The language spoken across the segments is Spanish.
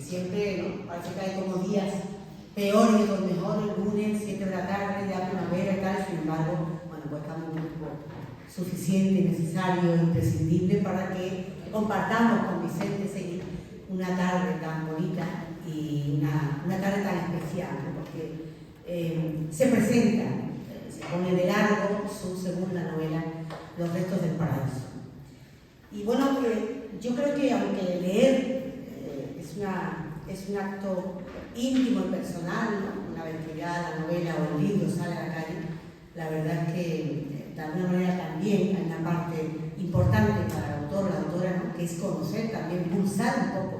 siempre, ¿no? Parece que hay como días peores y otros mejores, el lunes, 7 de la tarde, ya primavera y tal, sin embargo, bueno, pues estamos un tiempo suficiente, necesario, imprescindible para que compartamos con Vicente Seguí una tarde tan bonita y una tarde tan especial, ¿no? Porque se presenta, se pone de largo su segunda novela, Los restos del paraíso. Y bueno, yo creo que aunque leer es un acto íntimo y personal, ¿no? Una vez que ya la novela o el libro sale a la calle, la verdad es que de alguna manera también hay una parte importante para el autor o la autora, ¿no? Que es conocer, también pulsar un poco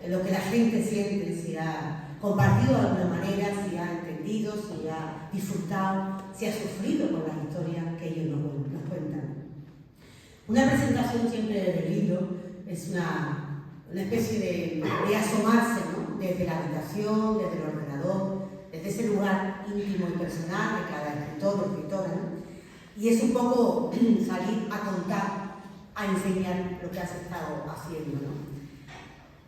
lo que la gente siente, si ha compartido de alguna manera, si ha entendido, si ha disfrutado, si ha sufrido con las historias que ellos nos cuentan. Una presentación siempre del libro es una especie de asomarse, ¿no? Desde la habitación, desde el ordenador, desde ese lugar íntimo y personal de cada escritor o escritora, ¿no? Y es un poco salir a contar, a enseñar lo que has estado haciendo, ¿no?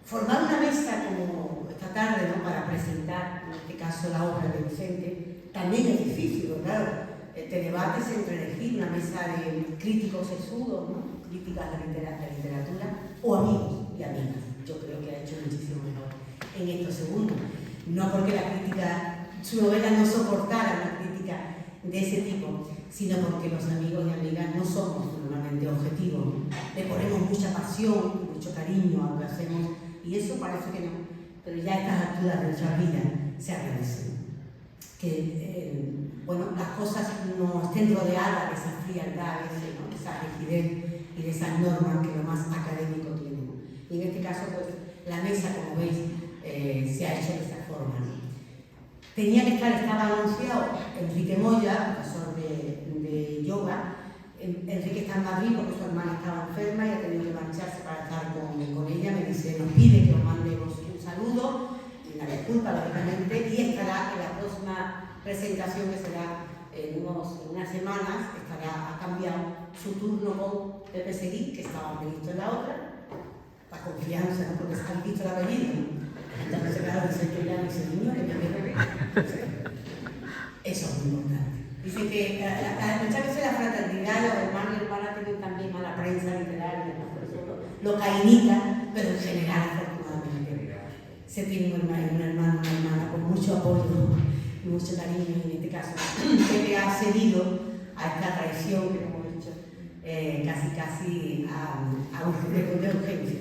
Formar una mesa como esta tarde, ¿no? Para presentar, en este caso, la obra de Vicente, también es difícil, ¿no? Claro, te debates entre elegir una mesa de críticos sesudos, ¿no? Críticas de literatura, o amigos y amigas. Yo creo que ha hecho muchísimo mejor en estos segundos. No porque la crítica, su novela no soportara una crítica de ese tipo, sino porque los amigos y amigas no somos normalmente objetivos, ¿no? Le ponemos mucha pasión, mucho cariño a lo que hacemos, y eso parece que no, pero ya a estas alturas de nuestra vida se agradece. Que, bueno, las cosas no estén rodeadas de esa frialdad, ¿no? De esa rigidez y de esas normas que lo más académico tiene. Y en este caso, pues, la mesa, como veis, se ha hecho de esta forma, ¿no? Estaba anunciado Enrique Moya, profesor de yoga. Enrique está en Madrid porque su hermana estaba enferma y ha tenido que marcharse para estar con ella. Me dice, nos pide que os mandemos un saludo y una disculpa, lógicamente, y estará en la próxima presentación, que será en unas semanas, ha cambiado su turno con Pepe Seguí, que estaba previsto en la otra. La confianza, ¿no? Porque han visto el apellido, ¿no? Entonces, claro, dice que ya dice, niño, que me Pepe. Eso es muy importante. Dice que muchas veces la fraternidad, los hermanos y hermanas tienen también mala prensa literaria, ¿no? Por eso lo cainita, pero en general, afortunadamente, se tiene un hermano, una hermana con mucho apoyo y mucho cariño. En este caso, que ha cedido a esta traición que hemos dicho, casi a un de urgencia.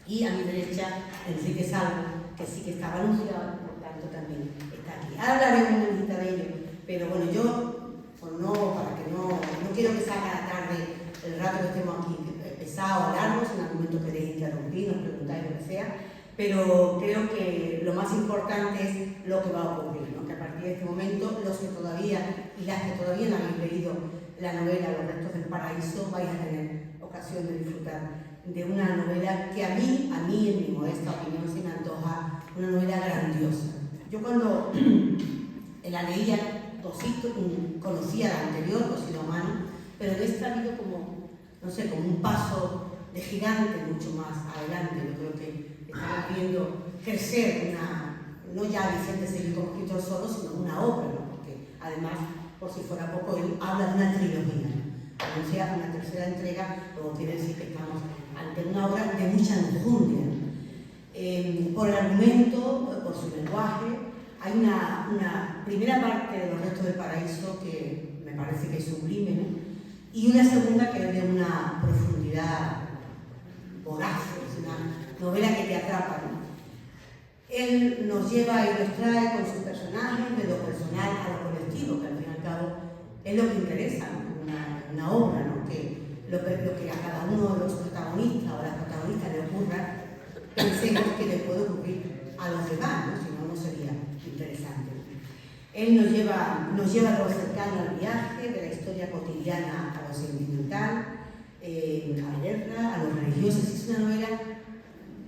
Y a mi derecha, Enrique Salvo, que sí que estaba anunciado, por tanto también está aquí. Ahora hablaré un momentito de ello, pero bueno, yo, pues no quiero que salga la tarde el rato que estemos aquí pesado o largo, si en algún momento queréis interrumpir, nos preguntáis lo que sea, pero creo que lo más importante es lo que va a ocurrir, ¿no? Que a partir de este momento, los que todavía y las que todavía no habéis leído la novela Los restos del paraíso, vais a tener ocasión de disfrutar de una novela que a mí, en mi modesta opinión, se me antoja una novela grandiosa. Yo cuando la leía, conocía la anterior, Cocido a mano, pero en esta ha habido como un paso de gigante mucho más adelante. Yo creo que estamos viendo crecer no ya Vicente Seguí como escritor solo, sino una obra, ¿no? Porque además, por si fuera poco, él habla de una trilogía, ¿no? Anuncia una tercera entrega, luego quiere decir que estamos ante una obra de mucha enjundia, ¿no? Por el argumento, por su lenguaje, hay una primera parte de Los restos del paraíso que me parece que es sublime, ¿no? Y una segunda que es de una profundidad voraz, es una novela que te atrapa, ¿no? Él nos lleva y nos trae con sus personajes de lo personal a lo colectivo, que al fin y al cabo es lo que interesa, ¿no? Una obra, ¿no? Que lo que a cada uno de los protagonistas o las protagonistas le ocurra, pensemos que le puede ocurrir a los demás, ¿no? Si no, no sería interesante. Él nos lleva a lo cercano al viaje, de la historia cotidiana a lo sentimental, a la guerra, a lo religioso. Es una novela,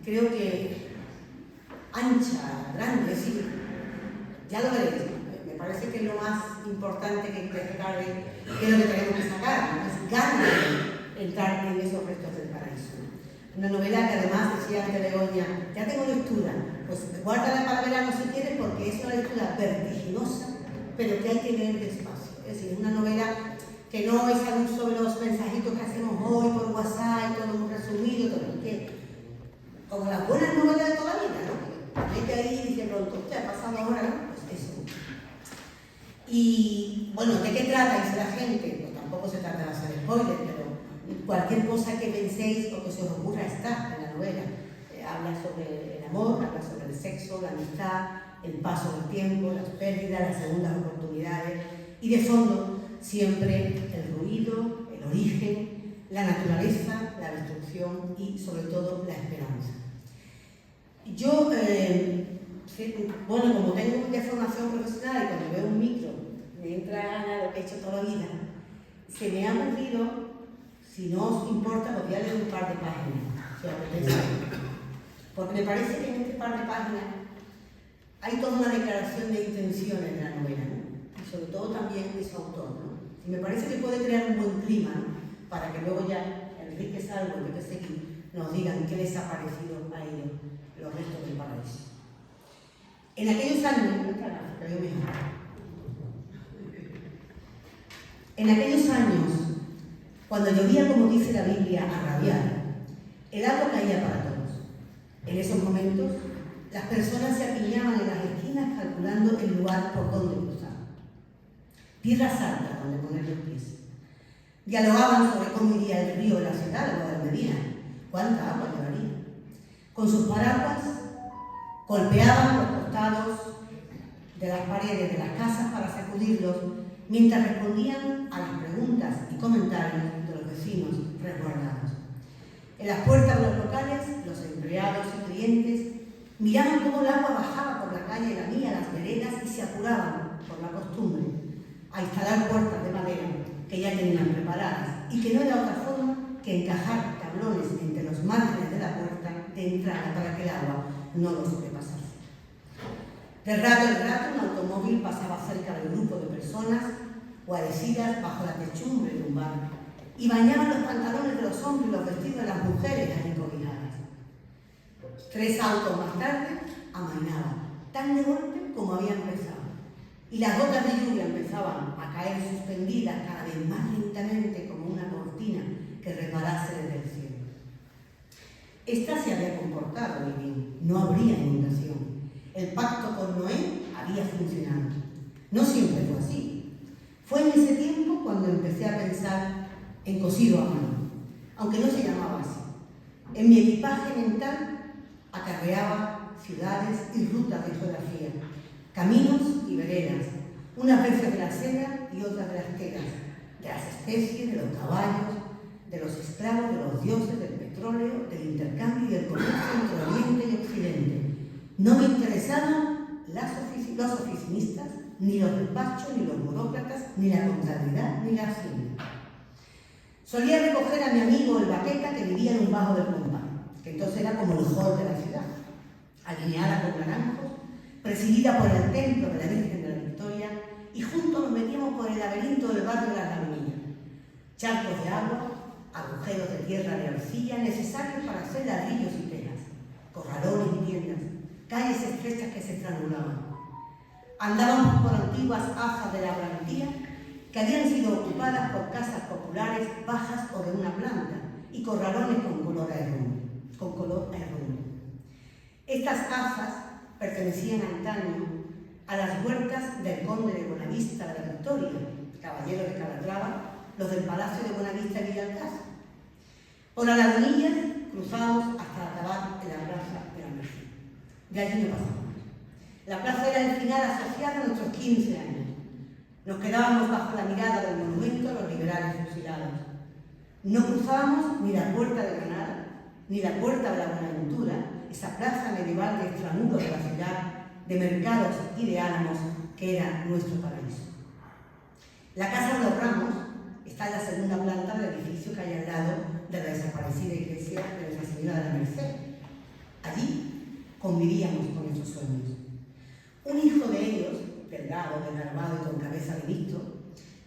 creo que ancha, grande, sí. Ya lo veréis. Me parece que lo más importante que recabe es lo que tenemos que sacar, ¿no? Es ganas de entrar en esos restos del paraíso. Una novela que además, decía antes Begoña, ya tengo lectura, pues guárdala para verano si quieres, porque es una lectura vertiginosa, pero que hay que leer despacio. Es decir, es una novela que no es a luz sobre los mensajitos que hacemos hoy por WhatsApp, todo muy resumido, todo que, como las buenas novelas de toda la vida, ¿no? Mete ahí y dice pronto, ¿qué ha pasado ahora? ¿No? Pues eso. Y bueno, ¿de qué trata? Dice la gente, pues tampoco se trata de hacer spoilers, pero cualquier cosa que penséis o que se os ocurra está en la novela. Habla sobre el amor, habla sobre el sexo, la amistad, el paso del tiempo, las pérdidas, las segundas oportunidades y de fondo siempre el ruido, el origen, la naturaleza, la destrucción y sobre todo la esperanza. Yo, bueno, como tengo de formación profesional y cuando veo un micro me entra gana lo que he hecho toda la vida, se me ha ocurrido, si no os importa, os voy a leer un par de páginas, si os apetece. Porque me parece que en este par de páginas hay toda una declaración de intenciones de la novela, ¿no? Y sobre todo también de su autor, ¿no? Y me parece que puede crear un buen clima, ¿no? Para que luego ya Enrique Salvo y Pepe Seguí nos digan qué les ha parecido a ellos los restos del paraíso. En aquellos años, cuando llovía, como dice la Biblia, a rabiar, el agua caía para todos. En esos momentos, las personas se apiñaban en las esquinas calculando el lugar por donde cruzar. Tierras altas donde poner los pies. Dialogaban sobre cómo iría el río de la ciudad, el Guadalmedina, cuánta agua llevaría. Con sus paraguas golpeaban los costados de las paredes de las casas para sacudirlos, mientras respondían a las preguntas y comentarios de los vecinos resguardados. En las puertas de los locales, los empleados y clientes miraban cómo el agua bajaba por la calle la mía, las veredas, y se apuraban, por la costumbre, a instalar puertas de madera que ya tenían preparadas y que no era otra forma que encajar tablones entre los márgenes de la puerta de entrada para que el agua no los sobrepasase. De rato en rato, un automóvil pasaba cerca del grupo de personas guarecidas bajo la techumbre de un bar y bañaban los pantalones de los hombres y los vestidos de las mujeres allí cobijadas. 3 autos más tarde amainaban, tan de golpe como había empezado, y las gotas de lluvia empezaban a caer suspendidas cada vez más lentamente como una cortina que resbalase desde el cielo. Esta se había comportado muy bien, no habría inundación. El pacto con Noé había funcionado. No siempre fue así. Fue en ese tiempo cuando empecé a pensar en cosido a mano, aunque no se llamaba así. En mi equipaje mental acarreaba ciudades y rutas de geografía, caminos y veredas, unas veces de la seda y otras de las telas, de las especies, de los caballos, de los esclavos, de los dioses, del petróleo, del intercambio y del comercio entre Oriente y Occidente. No me interesaban los oficinistas, ni los despachos, ni los burócratas, ni la contabilidad, ni la hacienda. Solía recoger a mi amigo el Baqueta, que vivía en un bajo del Compán, que entonces era como el hall de la ciudad, alineada con naranjos, presidida por el templo de la Virgen de la Victoria, y juntos nos metíamos por el laberinto del barrio de las Lagunillas. Charcos de agua, agujeros de tierra de arcilla necesarios para hacer ladrillos y tejas, corralones y tiendas, calles estrechas que se estrangulaban. Andábamos por antiguas ajas de la plantilla que habían sido ocupadas por casas populares bajas o de una planta y corralones con color a herrumbre. Estas ajas pertenecían antaño a las huertas del conde de Buenavista de la Victoria, caballero de Calatrava, los del Palacio de Buenavista y Villalcázar. Por las Lagunillas cruzábamos hasta acabar en la plaza de la Merced. De allí no pasamos. La plaza era el final asociada a nuestros 15 años. Nos quedábamos bajo la mirada del monumento a los liberales fusilados. No cruzábamos ni la puerta de Granada, ni la puerta de la Buenaventura, esa plaza medieval de extramuro de la ciudad, de mercados y de álamos, que era nuestro paraíso. La Casa de los Ramos está en la segunda planta del edificio que hay al lado de la desaparecida iglesia de Nuestra Señora de la Merced. Allí convivíamos con nuestros sueños. Un hijo de ellos, delgado, desgarbado y con cabeza de visto,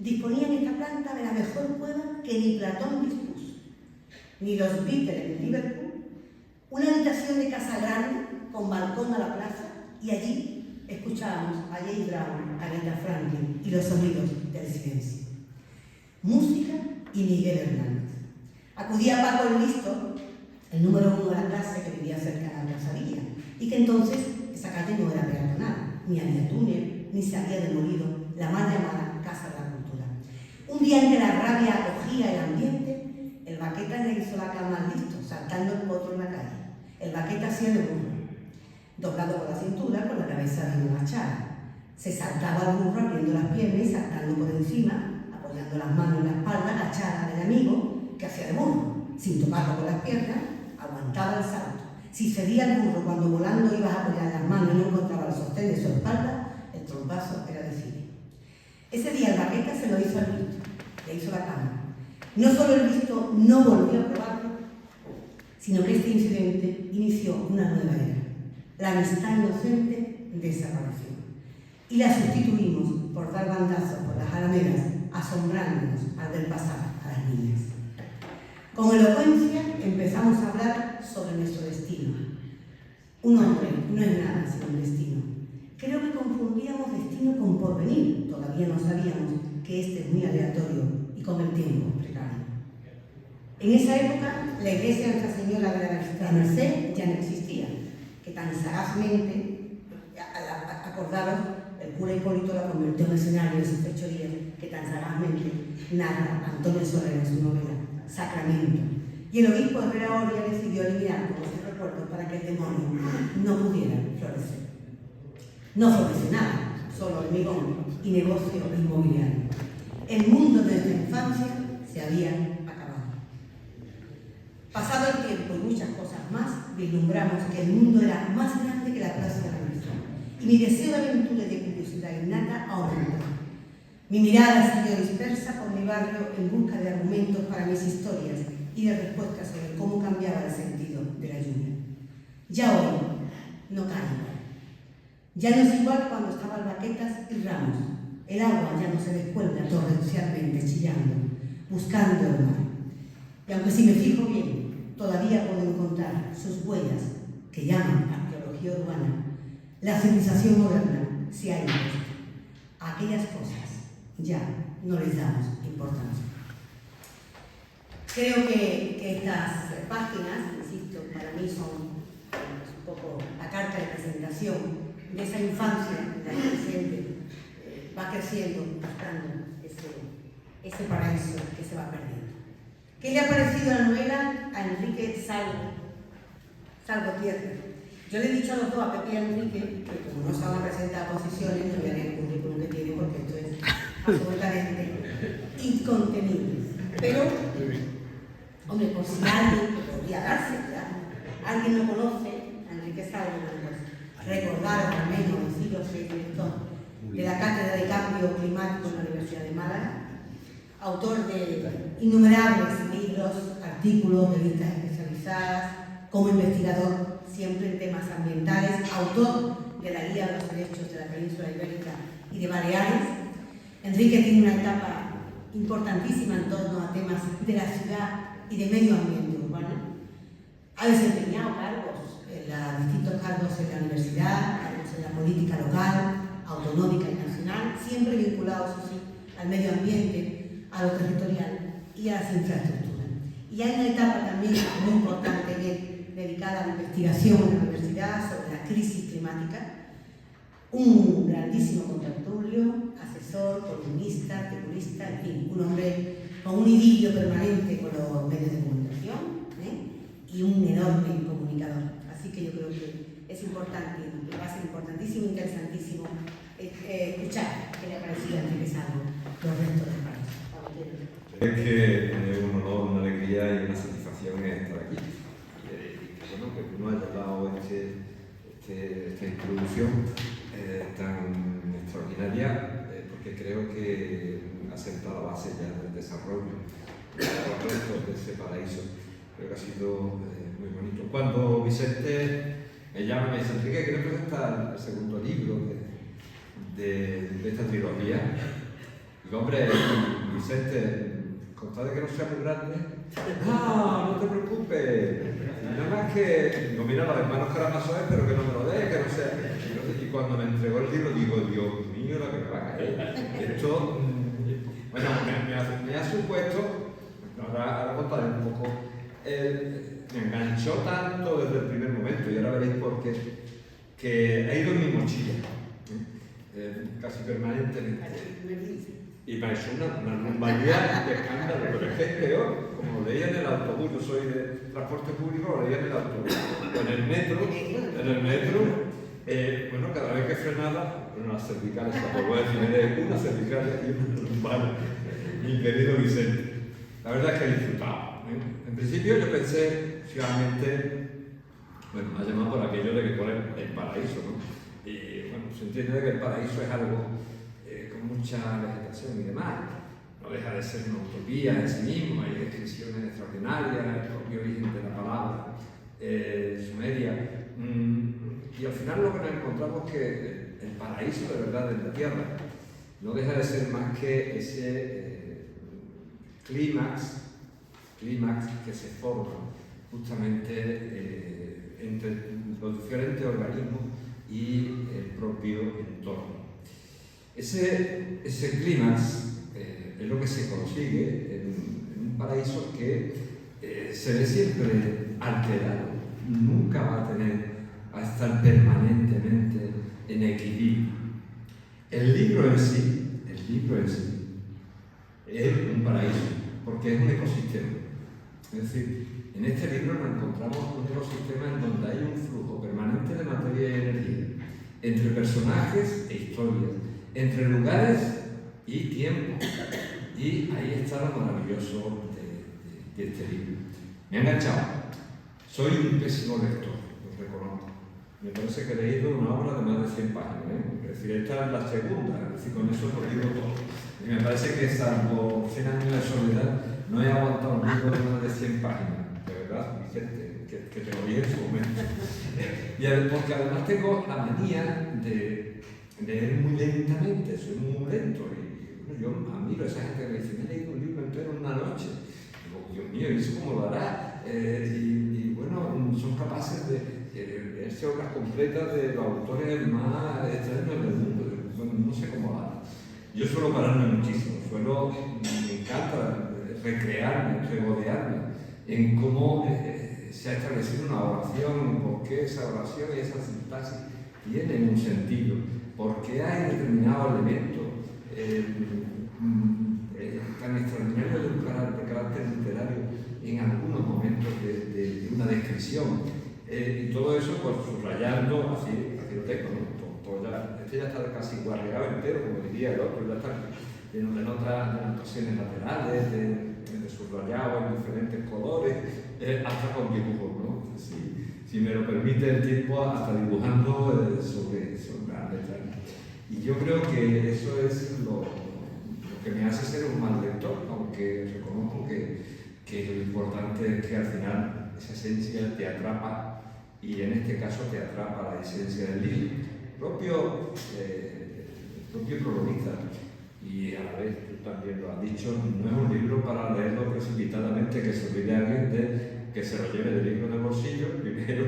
disponía en esta planta de la mejor cueva que ni Platón dispuso, ni los Beatles en Liverpool, Una habitación de casa grande, con balcón a la plaza, y allí escuchábamos a James Brown, a Aretha Franklin y los sonidos del silencio. Música y Miguel Hernández. Acudía Paco el Listo, el número 1 de la clase que vivía cerca de la Plaza Villa, y que entonces esa calle no era peatonal, ni había túnel, ni se había demolido la mal llamada Casa de la Cultura. Un día en que la rabia acogía el ambiente, el Baqueta le hizo la cama al Listo, saltando el potro en la calle. El Baqueta hacía de burro, doblado por la cintura, con la cabeza bien agachada. Se saltaba al burro abriendo las piernas y saltando por encima, apoyando las manos en la espalda, agachada del amigo, que hacía de burro. Sin tocarlo con las piernas, aguantaba el salto. Si cedía el burro cuando volando ibas a apoyar las manos y no encontraba el sostén de su espalda, el trompazo era de cine. Ese día el Baqueta se lo hizo al Listo, le hizo la cama. No solo el Listo no volvió a probarlo, sino que este incidente inició una nueva era. La amistad inocente desapareció. Y la sustituimos por dar bandazos por las alamedas, asombrándonos al ver pasar a las niñas. Con elocuencia empezamos a hablar sobre nuestro destino. Un hombre no es nada sino un destino. Creo que confundíamos destino con porvenir. Todavía no sabíamos que este es muy aleatorio y con el tiempo precario. En esa época, la iglesia de Nuestra Señora de la Merced ya no existía, que tan sagazmente, acordaros, el cura Hipólito la convirtió en escenario de sus fechorías, que tan sagazmente narra Antonio Soler en su novela Sacramento. Y el obispo Herrera Oria decidió eliminar todos sus recuerdos para que el demonio no pudiera florecer. No floreció nada, solo hormigón y negocio inmobiliario. El mundo de nuestra infancia se había acabado. Pasado el tiempo y muchas cosas más, vislumbramos que el mundo era más grande que la plaza de la Revolución. Y mi deseo de aventura y de curiosidad innata aumentó. Mi mirada siguió dispersa por mi barrio en busca de argumentos para mis historias y de respuestas sobre cómo cambiaba el sentido de la lluvia. Ya hoy no cae igual. Ya no es igual cuando estaban Baquetas y Ramos. El agua ya no se descuelga torrencialmente chillando, buscando el mar. Y aunque si me fijo bien, todavía puedo encontrar sus huellas que llaman arqueología urbana. La civilización moderna se ha impuesto. A aquellas cosas ya no les damos importancia. Creo que estas páginas, insisto, para mí son un poco la carta de presentación de esa infancia en la que el presente va creciendo, buscando ese paraíso que se va perdiendo. ¿Qué le ha parecido la novela a Enrique Salvo Tierra? Yo le he dicho a los dos, a Pepe y a Enrique, que como no se van a presentar a posiciones, no voy a leer el currículum que tiene, porque esto es absolutamente incontenible. Pero, hombre, por si alguien podría darse, ¿verdad? Alguien lo conoce, a Enrique Salvo, pues, recordar al menos el siglo VI de la Cátedra de Cambio Climático en la Universidad de Málaga, autor de innumerables libros, artículos, revistas especializadas, como investigador siempre en temas ambientales, autor de la Guía de los Derechos de la Península Ibérica y de Baleares. Enrique tiene una etapa importantísima en torno a temas de la ciudad y de medio ambiente urbano. Ha desempeñado cargos, distintos cargos en la universidad, cargos en la política local, autonómica y nacional, siempre vinculados sí, al medio ambiente, a lo territorial y a las infraestructuras. Y hay una etapa también muy importante dedicada a la investigación en la universidad sobre la crisis climática. Un grandísimo contertulio, asesor, columnista, articulista, en fin, un hombre con un idilio permanente con los medios de comunicación y un enorme comunicador. Así que yo creo que es importante, y va a ser importantísimo, interesantísimo escuchar qué le ha parecido a Enrique Salvo los restos del país. Es que es un honor, una alegría y una satisfacción estar aquí. Bueno, que tú nos hayas dado esta introducción tan extraordinaria, porque creo que ha sentado la base ya del desarrollo de los restos de ese paraíso. Creo que ha sido muy bonito. Cuando Vicente me llama y me dice, Enrique, quiero presentar el segundo libro de esta trilogía. Digo, hombre, Vicente, con tal de que no sea muy grande, no te preocupes, nada más que, digo, mira, los hermanos Karamazov, pero que no me lo des, que no sea. Y cuando me entregó el libro, digo, Dios mío, lo que me va a caer. Esto, bueno, me ha supuesto, ahora contaré un poco, me enganchó tanto desde el primer momento, y ahora veréis por qué, que ha ido en mi mochila, casi permanentemente. Y me ha hecho una normalidad de escándalo, pero es que es peor, como leía en el autobús, yo soy de transporte público, lo leía en el autobús, o en el metro, bueno, cada vez que frenaba, las cervicales, por voy a decir, una cervical y una lumbar, mi querido Vicente. La verdad es que he disfrutado. En principio yo pensé, ciegamente, bueno, me ha llamado por aquello de que pone el paraíso, ¿no? Y bueno, se entiende que el paraíso es algo con mucha vegetación y demás. No deja de ser una utopía en sí mismo, hay descripciones extraordinarias, el propio origen de la palabra sumeria. Y al final lo que nos encontramos es que el paraíso de verdad de la tierra no deja de ser más que ese clímax que se forma justamente entre los diferentes organismos y el propio entorno. Ese clímax es lo que se consigue en un paraíso que se ve siempre alterado, nunca va a estar permanentemente en equilibrio. El libro en sí es un paraíso, porque es un ecosistema. Es decir, en este libro nos encontramos un ecosistema en donde hay un flujo permanente de materia y energía, entre personajes e historias, entre lugares y tiempo. Y ahí está lo maravilloso de este libro. Me ha enganchado. Soy un pésimo lector, lo reconozco. Me parece que he leído una obra de más de 100 páginas. Es decir, esta es la segunda, es decir, con eso lo digo todo. Y me parece que salvo 100 años de soledad, no he aguantado un libro de más de 100 páginas. De verdad, Vicente, que te lo vi en su momento. Y porque además tengo la manía de leer muy lentamente, soy muy lento. Y bueno, yo admiro a esa gente que me dice, me he leído un libro entero en una noche. Digo, Dios mío, ¿y eso cómo lo hará? Y bueno, son capaces de leerse obras completas de los autores más extraños del mundo. No sé cómo lo harán. Yo suelo pararme muchísimo, me encanta recrearme, regodearme en cómo se ha establecido una oración, por qué esa oración y esa sintaxis tienen un sentido, por qué hay determinados elementos tan extraordinarios de carácter literario en algunos momentos de una descripción. Y todo eso, pues subrayando, así lo tengo, ¿no? Este ya está casi guarreado entero, como diría el otro, ya está en otras anotaciones laterales, de subrayado en diferentes colores, hasta con dibujos, ¿no? Si me lo permite el tiempo, hasta dibujando sobre la letra. Y yo creo que eso es lo que me hace ser un mal lector, aunque reconozco que lo importante es que al final esa esencia te atrapa, y en este caso te atrapa la esencia del libro. El propio cronista, y a la vez tú también lo has dicho, no es un libro para leerlo precipitadamente, que se olvide alguien de que se lo lleve del libro de bolsillo, primero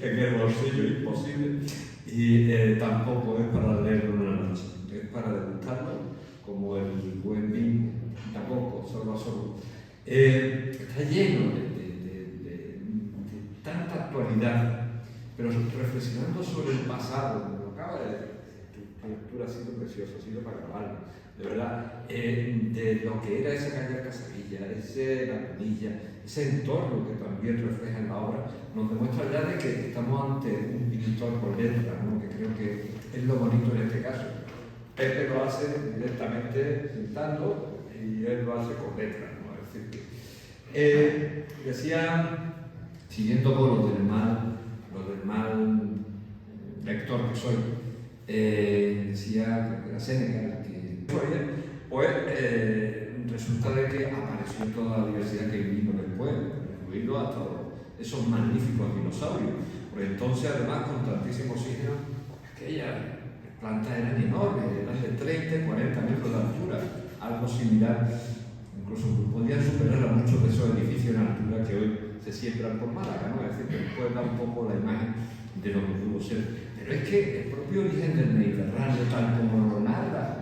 en el bolsillo imposible, y tampoco es para leerlo en una noche, es para degustarlo como el buen vino, tampoco, solo a solo. Está lleno de tanta actualidad, pero reflexionando sobre el pasado, lo acaba de decir, tu lectura ha sido preciosa, ha sido para acabarlo, de verdad, de lo que era esa calle Casavilla, la Canilla, ese entorno que también refleja en la obra, nos demuestra ya de que estamos ante un pintor con letra, ¿no? Que creo que es lo bonito en este caso. Pepe lo hace directamente pintando y él lo hace con letra, ¿no? Es decir, que decía, siguiendo con lo del mal lector que soy, decía, creo que era Séneca, que pues resulta de que apareció toda la diversidad que vino después, incluido hasta esos magníficos dinosaurios. Por entonces, además, con tantísimo oxígeno, aquellas plantas eran enormes, eran de 30 y 40 metros de altura, algo similar incluso podían superar a muchos de esos edificios en altura que hoy se siembran por Málaga, ¿no? Es decir, que nos puede dar un poco la imagen de lo que pudo ser. Pero es que el propio origen del Mediterráneo, tal como lo narra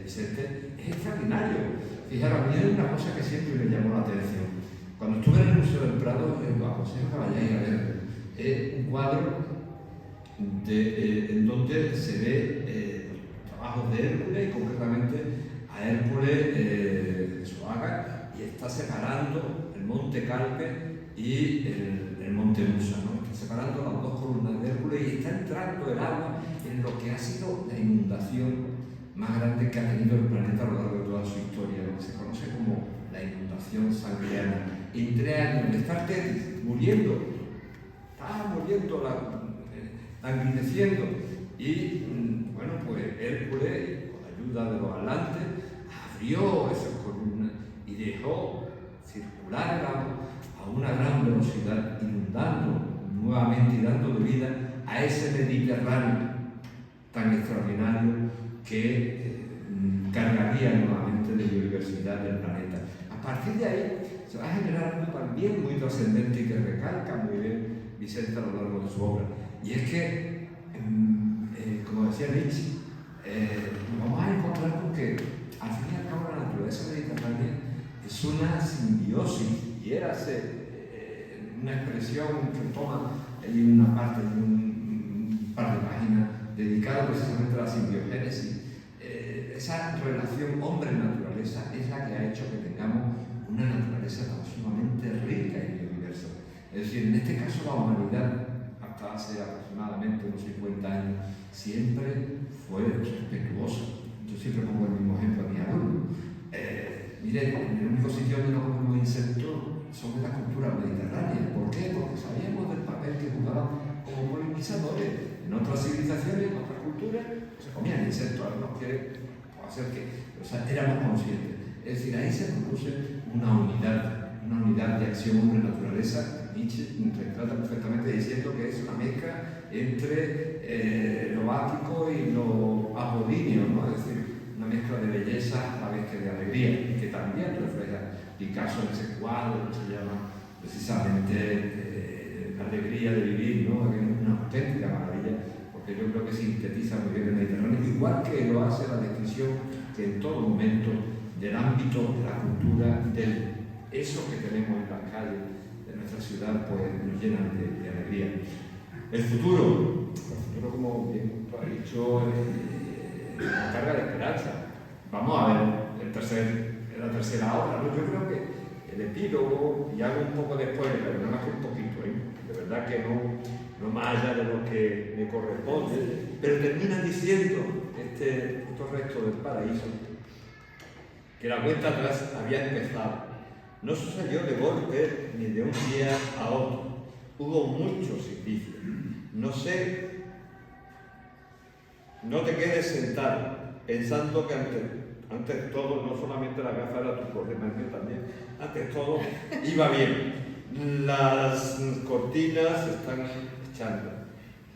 Vicente, es extraordinario. Fijaros, a mí hay una cosa que siempre me llamó la atención. Cuando estuve en el Museo del Prado, lo aconsejo que vayáis a ver. Es un cuadro en donde se ve los trabajos de Hércules, y concretamente a Hércules en su haga, y está separando el monte Calpe y el monte Musa, ¿no? Está separando las dos columnas de Hércules y está entrando el agua en lo que ha sido la inundación más grande que ha tenido el planeta a lo largo de toda su historia, lo que se conoce como la inundación sangriana. En 3 años de estar Tetis muriendo, estaba muriendo, languideciendo, y bueno, pues Hércules, con la ayuda de los atlantes, abrió esas columnas y dejó circular el agua a una gran velocidad, inundando nuevamente y dando vida a ese Mediterráneo tan extraordinario que cargaría nuevamente de biodiversidad del planeta. A partir de ahí se va a generar algo también muy trascendente y que recalca muy bien Vicente a lo largo de su obra. Y es que, como decía Nietzsche, vamos a encontrar con que al fin y al cabo la naturaleza mediterránea es una simbiosis, y era una expresión que toma en una parte de un par de páginas dedicado precisamente a la simbiogénesis. Esa relación hombre-naturaleza es la que ha hecho que tengamos una naturaleza tan sumamente rica y biodiversa. Es decir, en este caso la humanidad, hasta hace aproximadamente unos 50 años, siempre fue respetuosa. Yo siempre pongo el mismo ejemplo a mis alumnos. Miren, el único sitio donde no comemos insectos son en las culturas mediterráneas. ¿Por qué? Porque sabíamos del papel que jugaban como polinizadores. En otras civilizaciones, en otras culturas, se comían insectos. Algunos quieren hacer que, o sea, éramos conscientes. Es decir, ahí se produce una unidad de acción hombre-naturaleza. Nietzsche retrata perfectamente diciendo que es una mezcla entre lo ático y lo apolíneo, ¿no? Es decir, una mezcla de belleza a la vez que de alegría, y que también refleja Picasso en ese cuadro que se llama precisamente la alegría de vivir, ¿no? Que es una auténtica maravilla, porque yo creo que sintetiza muy bien el Mediterráneo, igual que lo hace la descripción que en todo momento del ámbito de la cultura, eso que tenemos en las calles de nuestra ciudad, pues nos llenan de alegría. El futuro, como bien tú has dicho, nos carga de esperanza. Vamos a ver la tercera obra, ¿no? Yo creo que el epílogo, y hago un poco de spoiler, pero no más que un poquito, de verdad que no más allá de lo que me corresponde, pero termina diciendo estos restos del paraíso que la cuenta atrás había empezado. No sucedió de golpe ni de un día a otro. Hubo muchos indicios. No te quedes sentado pensando que antes todo, no solamente la gafa era tu problema, el mío también, antes todo iba bien. Las cortinas se están echando.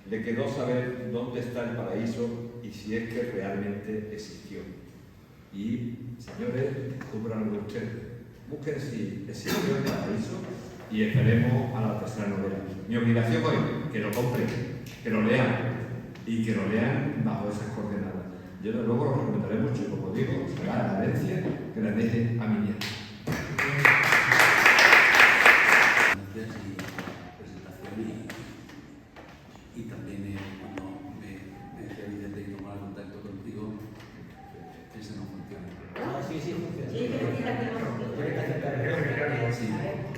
Le quedó saber dónde está el paraíso y si es que realmente existió. Y, señores, descúbranlo ustedes. Busquen si existió el paraíso y esperemos a la tercera novela. Mi obligación hoy, que lo compren, que lo lean y que lo lean bajo esas coordenadas. Yo de luego lo recomendaré mucho, como digo, será la herencia que la deje a mi nieto. Y también cuando me decía Vicente que tomara contacto contigo, ese no funciona. Sí, sí, funciona. Sí, que decir que no. Tiene que aceptar el Sí,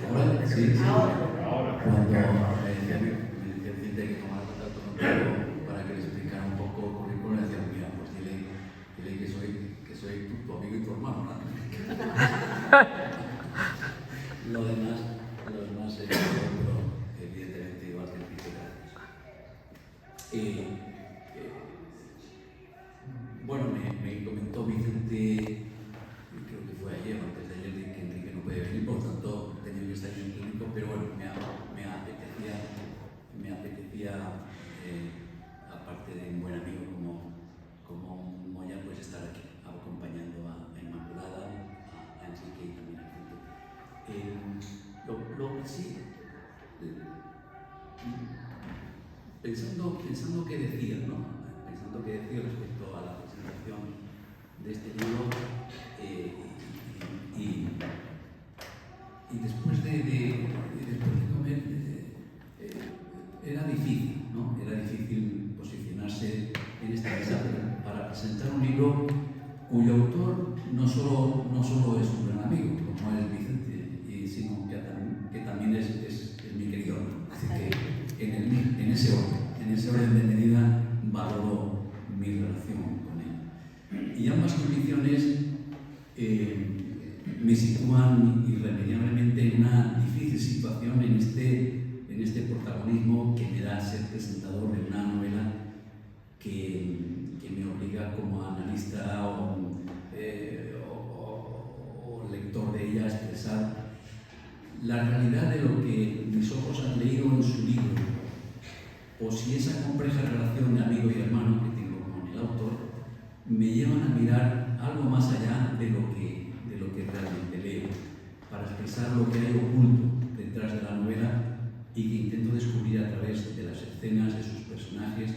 ahora sí. Ahora. Cuando me decía Vicente que tomara contacto contigo para que le explicara un poco el currículum, le decía, mira, pues dile que soy tu amigo y tu hermano, ¿no? Lo demás es otro, evidentemente, igual que el piso. Bueno, me comentó Vicente, creo que fue ayer o antes de ayer, que Enrique no puede venir, por tanto tenía que estar en el clínico, pero bueno, me apetecía aparte de un buen amigo como Moya, pues estar aquí acompañando a Inmaculada pensando qué decir, ¿no? Pensando qué decir respecto a la presentación de este libro, y después de comer, era difícil, ¿no? Era difícil posicionarse en esta mesa para presentar un libro cuyo autor no solo es un gran amigo, como es Vicente, sino que también es mi querido amigo. Así que en ese orden de medida valoro mi relación con él. Y ambas condiciones me sitúan irremediablemente en una difícil situación en este protagonismo que me da ser presentador de una novela que me obliga como analista o lector de ella a expresar la realidad de lo que mis ojos han leído en su libro, o si esa compleja relación de amigo y hermano que tengo con el autor me llevan a mirar algo más allá de lo que realmente leo, para expresar lo que hay oculto detrás de la novela y que intento descubrir a través de las escenas de sus personajes,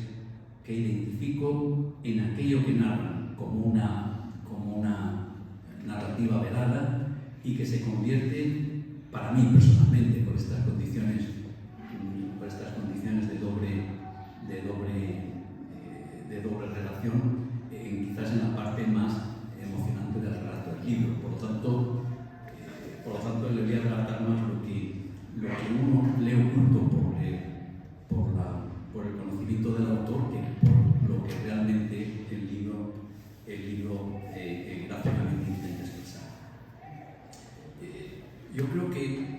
que identifico en aquello que narran como una narrativa velada y que se convierte, para mí personalmente, por estas condiciones de doble relación, quizás en la parte más emocionante del relato del libro. Por lo tanto, le voy a relatar más lo que uno lee oculto por el conocimiento del autor que por lo que realmente el libro gráficamente intenta expresar. Yo creo que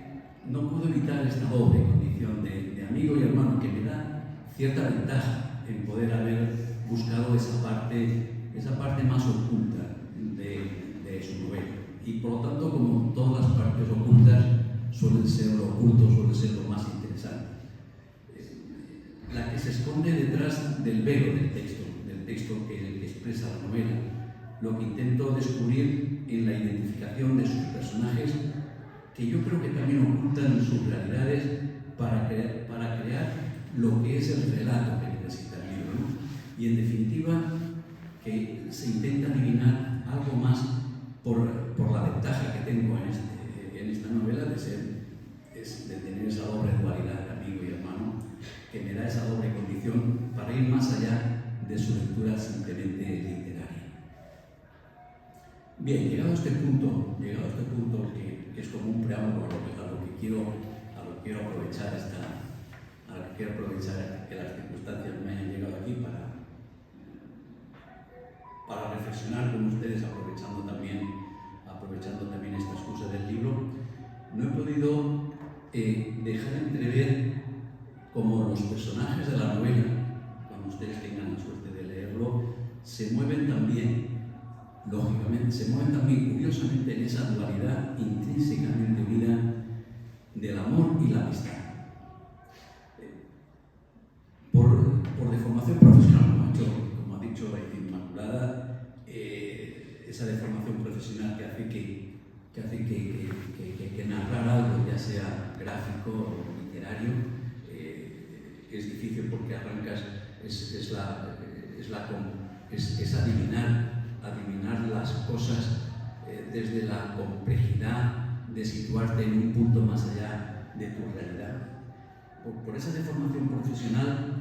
no puedo evitar esta doble condición de amigo y hermano, que me da cierta ventaja en poder haber buscado esa parte más oculta de su novela. Y por lo tanto, como todas las partes ocultas, suelen ser lo más interesante. La que se esconde detrás del velo del texto que expresa la novela, lo que intento descubrir en la identificación de sus personajes, que yo creo que también ocultan sus realidades para crear lo que es el relato que necesita el libro, ¿no? Y en definitiva, que se intenta adivinar algo más por la ventaja que tengo en esta novela de tener esa doble dualidad de amigo y hermano, que me da esa doble condición para ir más allá de su lectura simplemente literaria. Bien, llegado a este punto que es como un preámbulo a lo que quiero aprovechar que las circunstancias me hayan llegado aquí para reflexionar con ustedes, aprovechando también esta excusa del libro, no he podido dejar entrever cómo los personajes de la novela, cuando ustedes tengan la suerte de leerlo, se mueven también, curiosamente, en esa dualidad intrínsecamente unida del amor y la amistad. Por deformación profesional, como ha dicho Inmaculada, esa deformación profesional que hace que narrar algo, ya sea gráfico o literario, es difícil, porque arrancas, es adivinar las cosas desde la complejidad de situarte en un punto más allá de tu realidad. Por esa deformación profesional,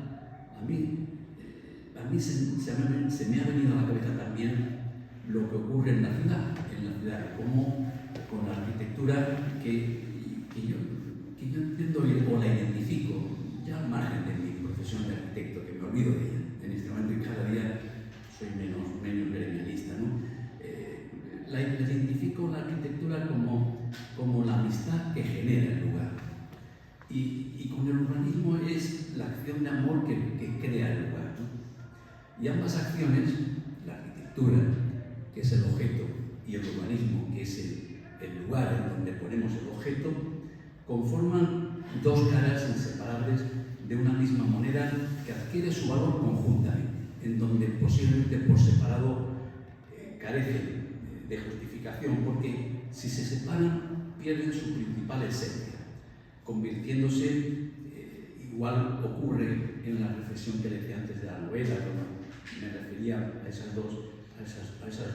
a mí se me ha venido a la cabeza también lo que ocurre en la ciudad, como con la arquitectura que yo entiendo o la identifico, ya al margen de mi profesión de arquitecto, que me olvido de ella en este momento y cada día soy menos gremialista, ¿no? La identifico la arquitectura como la amistad que genera el lugar. Y con el urbanismo es la acción de amor que crea el lugar, ¿no? Y ambas acciones, la arquitectura, que es el objeto, y el urbanismo, que es el lugar en donde ponemos el objeto, conforman dos caras inseparables de una misma moneda que adquiere su valor conjuntamente, en donde posiblemente por separado carecen de justificación, porque si se separan pierden su principal esencia, convirtiéndose igual ocurre en la reflexión que decía antes de la novela, cuando me refería a esas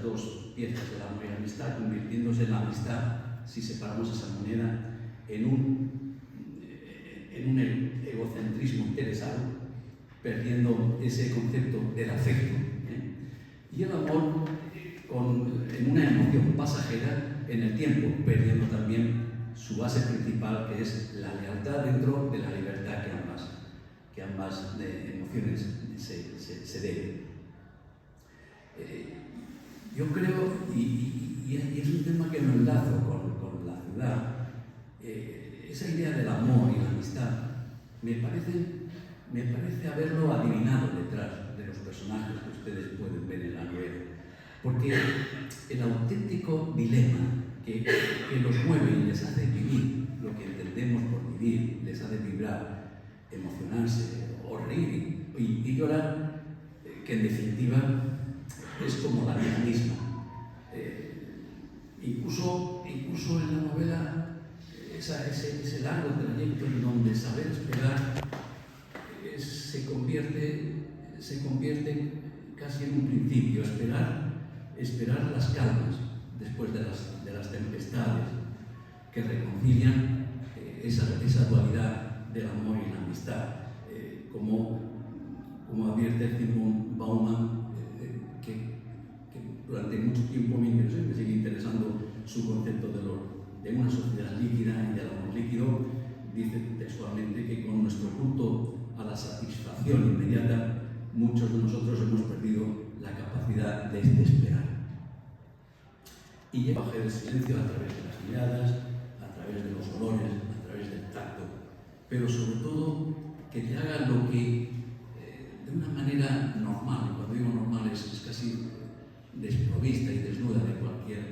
dos piezas del amor y la amistad, convirtiéndose en la amistad, si separamos esa moneda, en un egocentrismo interesado, perdiendo ese concepto del afecto, y el amor en una emoción pasajera en el tiempo, perdiendo también su base principal, que es la lealtad dentro de la libertad que ambas emociones se deben. Yo creo, y es un tema que lo enlazo con la ciudad, esa idea del amor y la amistad me parece haberlo adivinado detrás de los personajes que ustedes pueden ver en la novela, porque el auténtico dilema que los mueve y les hace vivir lo que entendemos por vivir, les hace vibrar, emocionarse o reír y llorar, que en definitiva es como la vida misma. Incluso en la novela, ese largo trayecto en donde saber esperar se convierte casi en un principio, esperar las calmas después de las tempestades que reconcilian esa dualidad del amor y la amistad, como advierte Zygmunt Bauman, que durante mucho tiempo me interesó y me sigue interesando su concepto de una sociedad líquida y del amor líquido. Dice textualmente que con nuestro culto a la satisfacción inmediata, muchos de nosotros hemos perdido la capacidad de esperar. Y lleva el silencio a través de las miradas, a través de los olores, a través del tacto, pero sobre todo que te haga lo que de una manera normal, y cuando digo normal es casi desprovista y desnuda de cualquier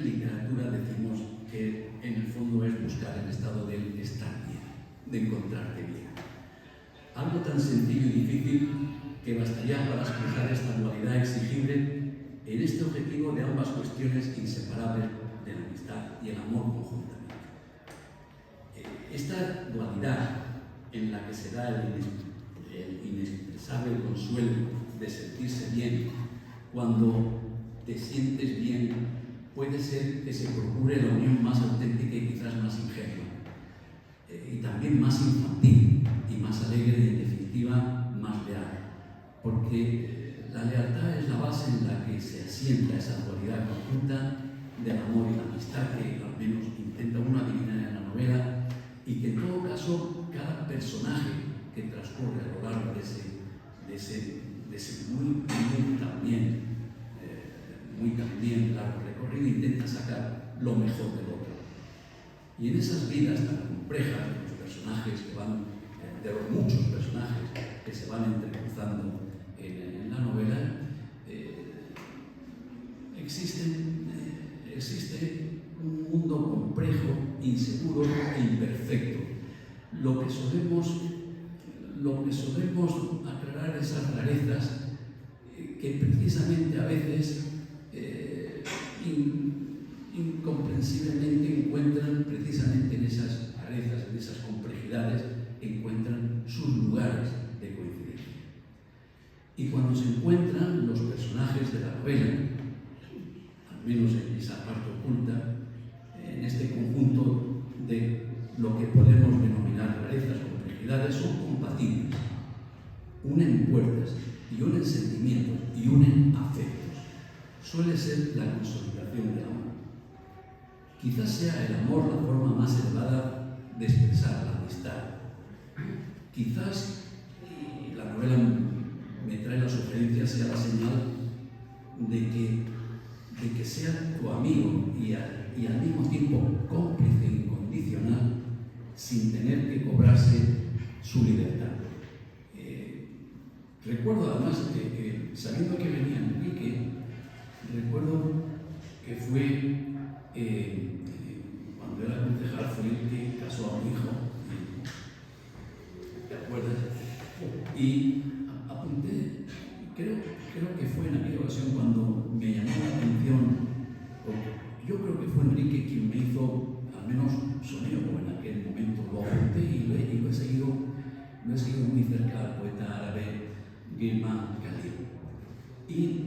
literatura, decimos que en el fondo es buscar el estado del estar bien, de encontrarte bien. Algo tan sencillo y difícil que bastaría para expresar esta dualidad exigible en este objetivo de ambas cuestiones inseparables de la amistad y el amor conjuntamente. Esta dualidad en la que se da el inexpresable consuelo de sentirse bien cuando te sientes bien, puede ser que se procure la unión más auténtica y quizás más ingenua, y también más infantil y más alegre y en definitiva más leal, porque la lealtad es la base en la que se asienta esa dualidad conjunta del amor y la amistad que al menos intenta uno adivinar en la novela, y que en todo caso cada personaje que transcurre a lo largo de ese muy también largo recorrido intenta sacar lo mejor del otro. Y en esas vidas tan complejas de los personajes de los muchos personajes que se van entrecruzando en la novela, existe un mundo complejo, inseguro e imperfecto. Lo que solemos aclarar esas rarezas que precisamente a veces incomprensiblemente encuentran precisamente en esas rarezas, en esas complejidades, encuentran sus lugares de coincidencia. Y cuando se encuentran los personajes de la novela, al menos en esa parte oculta, en este conjunto de lo que podemos denominar rarezas, complejidades, son compatibles, unen puertas y unen sentimientos y unen afectos. Suele ser la consolidación del amor. Quizás sea el amor la forma más elevada de expresar la amistad. Quizás, y la novela me trae la sugerencia, sea la señal de que sea tu amigo y al mismo tiempo cómplice incondicional sin tener que cobrarse su libertad. Recuerdo además que sabiendo que venía Enrique, recuerdo que fue cuando era concejal, fue el que casó a mi hijo, ¿te acuerdas? Y apunté, creo que fue en aquella ocasión cuando me llamó la atención, porque yo creo que fue Enrique efectivamente, y lo he seguido muy cerca al poeta árabe Gilman Khalil. Y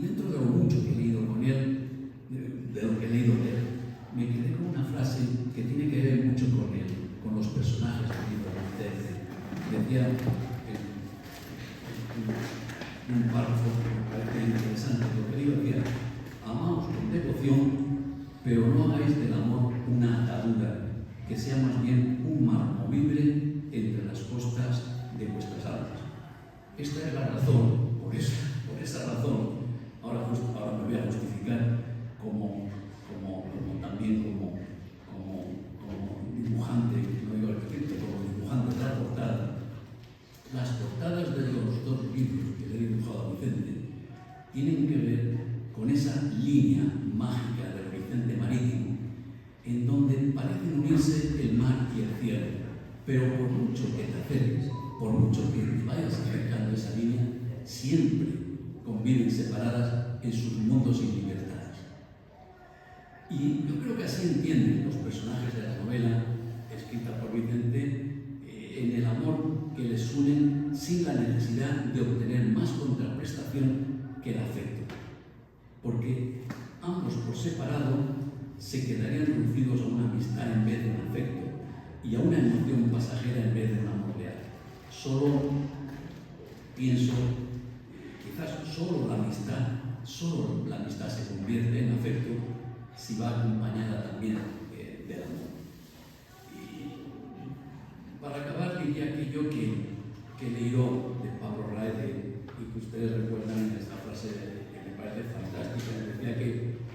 dentro de lo mucho que he leído con él, de lo que he leído de él, me quedé con una frase que tiene que ver mucho con los personajes del libro. Decía un párrafo que me parece interesante, lo que digo decía: amaos con devoción, pero no hagáis del amor una atadura, que sea más bien un mar movible entre las costas de vuestras almas. Esta es la razón, por esa razón, ahora me voy a justificar también como dibujante, no digo arquitecto, como dibujante de la portada. Las portadas de los dos libros que le he dibujado a Vicente tienen que ver con esa línea mágica del horizonte marítimo, en donde parecen unirse el mar y el cielo, pero por mucho que te acerques, por mucho que te vayas acercando a esa línea, siempre conviven separadas en sus mundos y libertades. Y yo creo que así entienden los personajes de la novela escrita por Vicente, en el amor que les unen sin la necesidad de obtener más contraprestación que el afecto. Porque ambos por separado se quedarían reducidos a una amistad en vez de un afecto y a una emoción pasajera en vez de un amor real. Solo pienso, quizás solo la amistad se convierte en afecto si va acompañada también del amor. Y para acabar diría aquello que he leído de Pablo Raede y que ustedes recuerdan en esta frase que me parece fantástica. Decía que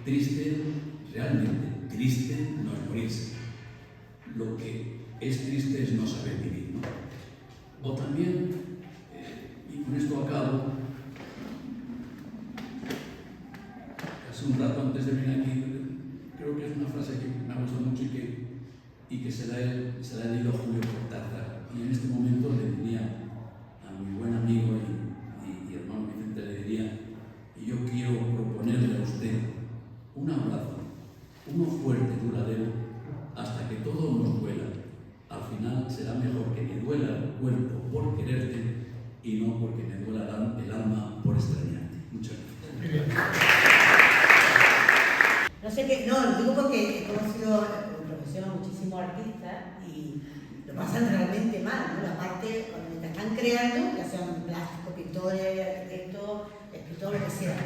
triste, realmente triste, no es morirse. Lo que es triste es no saber vivir, ¿no? O también, y con esto acabo, hace un rato antes de venir aquí, creo que es una frase que me ha gustado mucho y que se la he leído a Julio Cortázar. Y en este momento le diría a mi buen amigo y hermano Vicente, le diría: yo quiero proponerle a usted un abrazo, uno fuerte, duradero, hasta que todo nos duela. Al final será mejor que me duela el cuerpo por quererte y no porque me duela el alma por extrañarte. Muchas gracias. No sé qué, no, lo digo porque he conocido en profesión a muchísimos artistas y lo pasan realmente mal, ¿no? La parte, cuando te están creando, ya sean plásticos, pintores, arquitectos, escritores, lo que sea,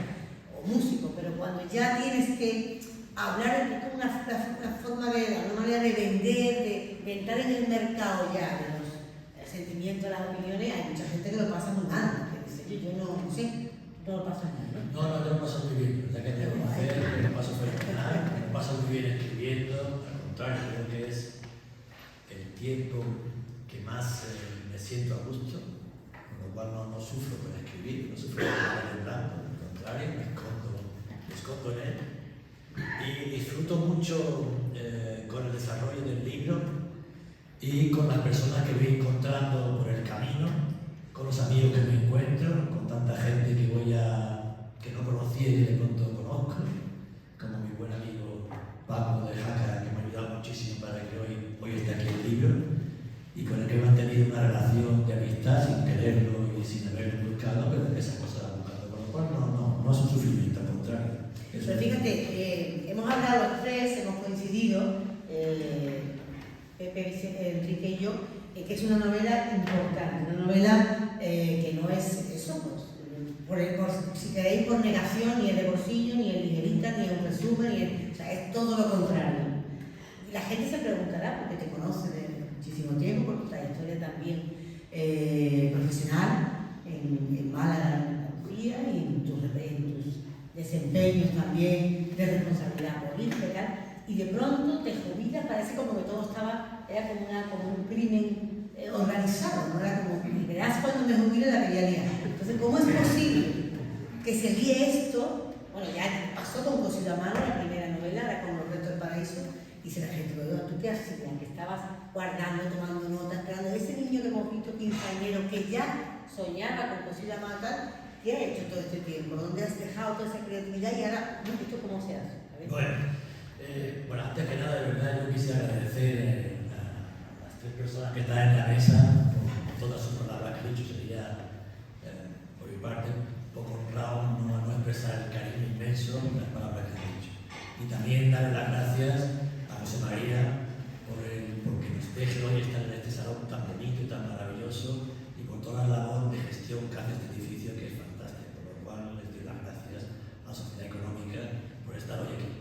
o músicos, pero cuando ya tienes que hablar de una forma de, una manera de vender, de entrar en el mercado ya de los sentimientos, las opiniones, hay mucha gente que lo pasa muy mal, que dice, yo no sé, no lo paso mal, ¿no? No, yo lo paso muy bien, ya que tengo que hacer, me lo paso fenomenal, me lo paso muy bien escribiendo, al contrario, creo que es el tiempo que más me siento a gusto, con lo cual no sufro por escribir, no sufro por estar en blanco, al contrario, me escondo en él y disfruto mucho con el desarrollo del libro y con las personas que voy encontrando por el camino, con los amigos que me encuentro, con tanta gente que no conocía y que de pronto conozco, como mi buen amigo Paco de Jaca, que me ha ayudado muchísimo para que hoy esté aquí el libro, y con el que he mantenido una relación de amistad sin quererlo y sin haberlo buscado, pero esa cosa la buscando, con lo cual no es un sufrimiento, al contrario. Pero fíjate, hemos hablado los tres, hemos coincidido, Pepe, Enrique y yo, que es una novela importante, una novela que no es eso, pues, si queréis, por negación, ni es de bolsillo, ni es ligerita, ni es un resumen, o sea, es todo lo contrario. Y la gente se preguntará, porque te conoce de muchísimo tiempo, por tu trayectoria también profesional en Málaga, en Andalucía, y en tus desempeños también de responsabilidad política y tal, y de pronto te jubilas, parece como que todo era como un crimen organizado, ¿no? Era como, verás cuando me jubile la que voy a liar. Entonces, ¿cómo es posible que se líe esto? Bueno, ya pasó con Cosido a Mano, la primera novela, era con Los Retos del Paraíso, y se la gente lo dijo, ¿tú qué haces? Que estabas guardando, tomando notas, esperando. Ese niño que hemos visto, quinceañero, que ya soñaba con Cosido a Mano, ¿qué ha hecho todo este tiempo? ¿Dónde has dejado toda esa creatividad? Y ahora, ¿esto cómo se hace? Bueno, Bueno, antes que nada, de verdad, yo quisiera agradecer a las tres personas que están en la mesa por todas sus palabras que han dicho. Sería, por mi parte, un poco honrado no expresar el cariño inmenso de las palabras que han dicho. Y también dar las gracias a José María porque nos deje hoy estar en este salón tan bonito y tan maravilloso, y por toda la labor de gestión que hace este edificio, que es fantástico. Por lo cual les doy las gracias a la Sociedad Económica por estar hoy aquí.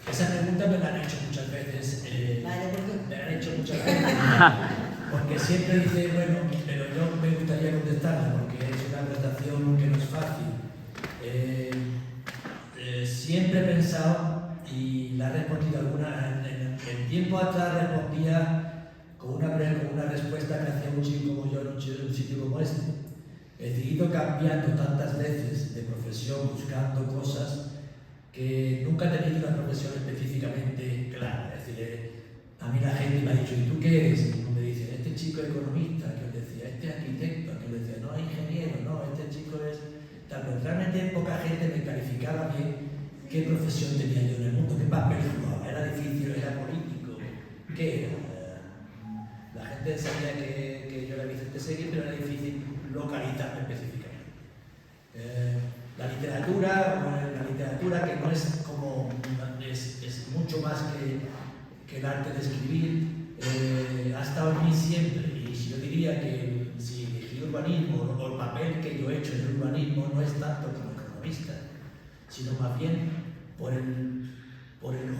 Esa pregunta me la han hecho muchas veces. Vale, ¿por qué? Me la han hecho muchas veces. Porque siempre dice, bueno, pero yo me gustaría contestarla porque es una presentación que no es fácil. Siempre he pensado, y la he respondido alguna, en tiempo atrás respondía con una respuesta que hacía un chico como yo en un sitio como este. He ido cambiando tantas veces de profesión, buscando cosas, que nunca he tenido una profesión específicamente clara. Es decir, a mí la gente me ha dicho, ¿y tú qué eres? Y me dicen, este chico es economista, que os decía, este es arquitecto, que os decía, no, ingeniero, no, este chico es tal. Pero realmente poca gente me calificaba bien qué profesión tenía yo en el mundo, qué papel jugaba. Era difícil, era político, ¿qué era? La gente sabía que yo era Vicente Seguí, pero era difícil localizarme específicamente. La literatura que no es como, es mucho más que el arte de escribir, ha estado en mí siempre. Y yo diría que si elegí urbanismo, o el papel que yo he hecho en el urbanismo, no es tanto como economista, sino más bien por el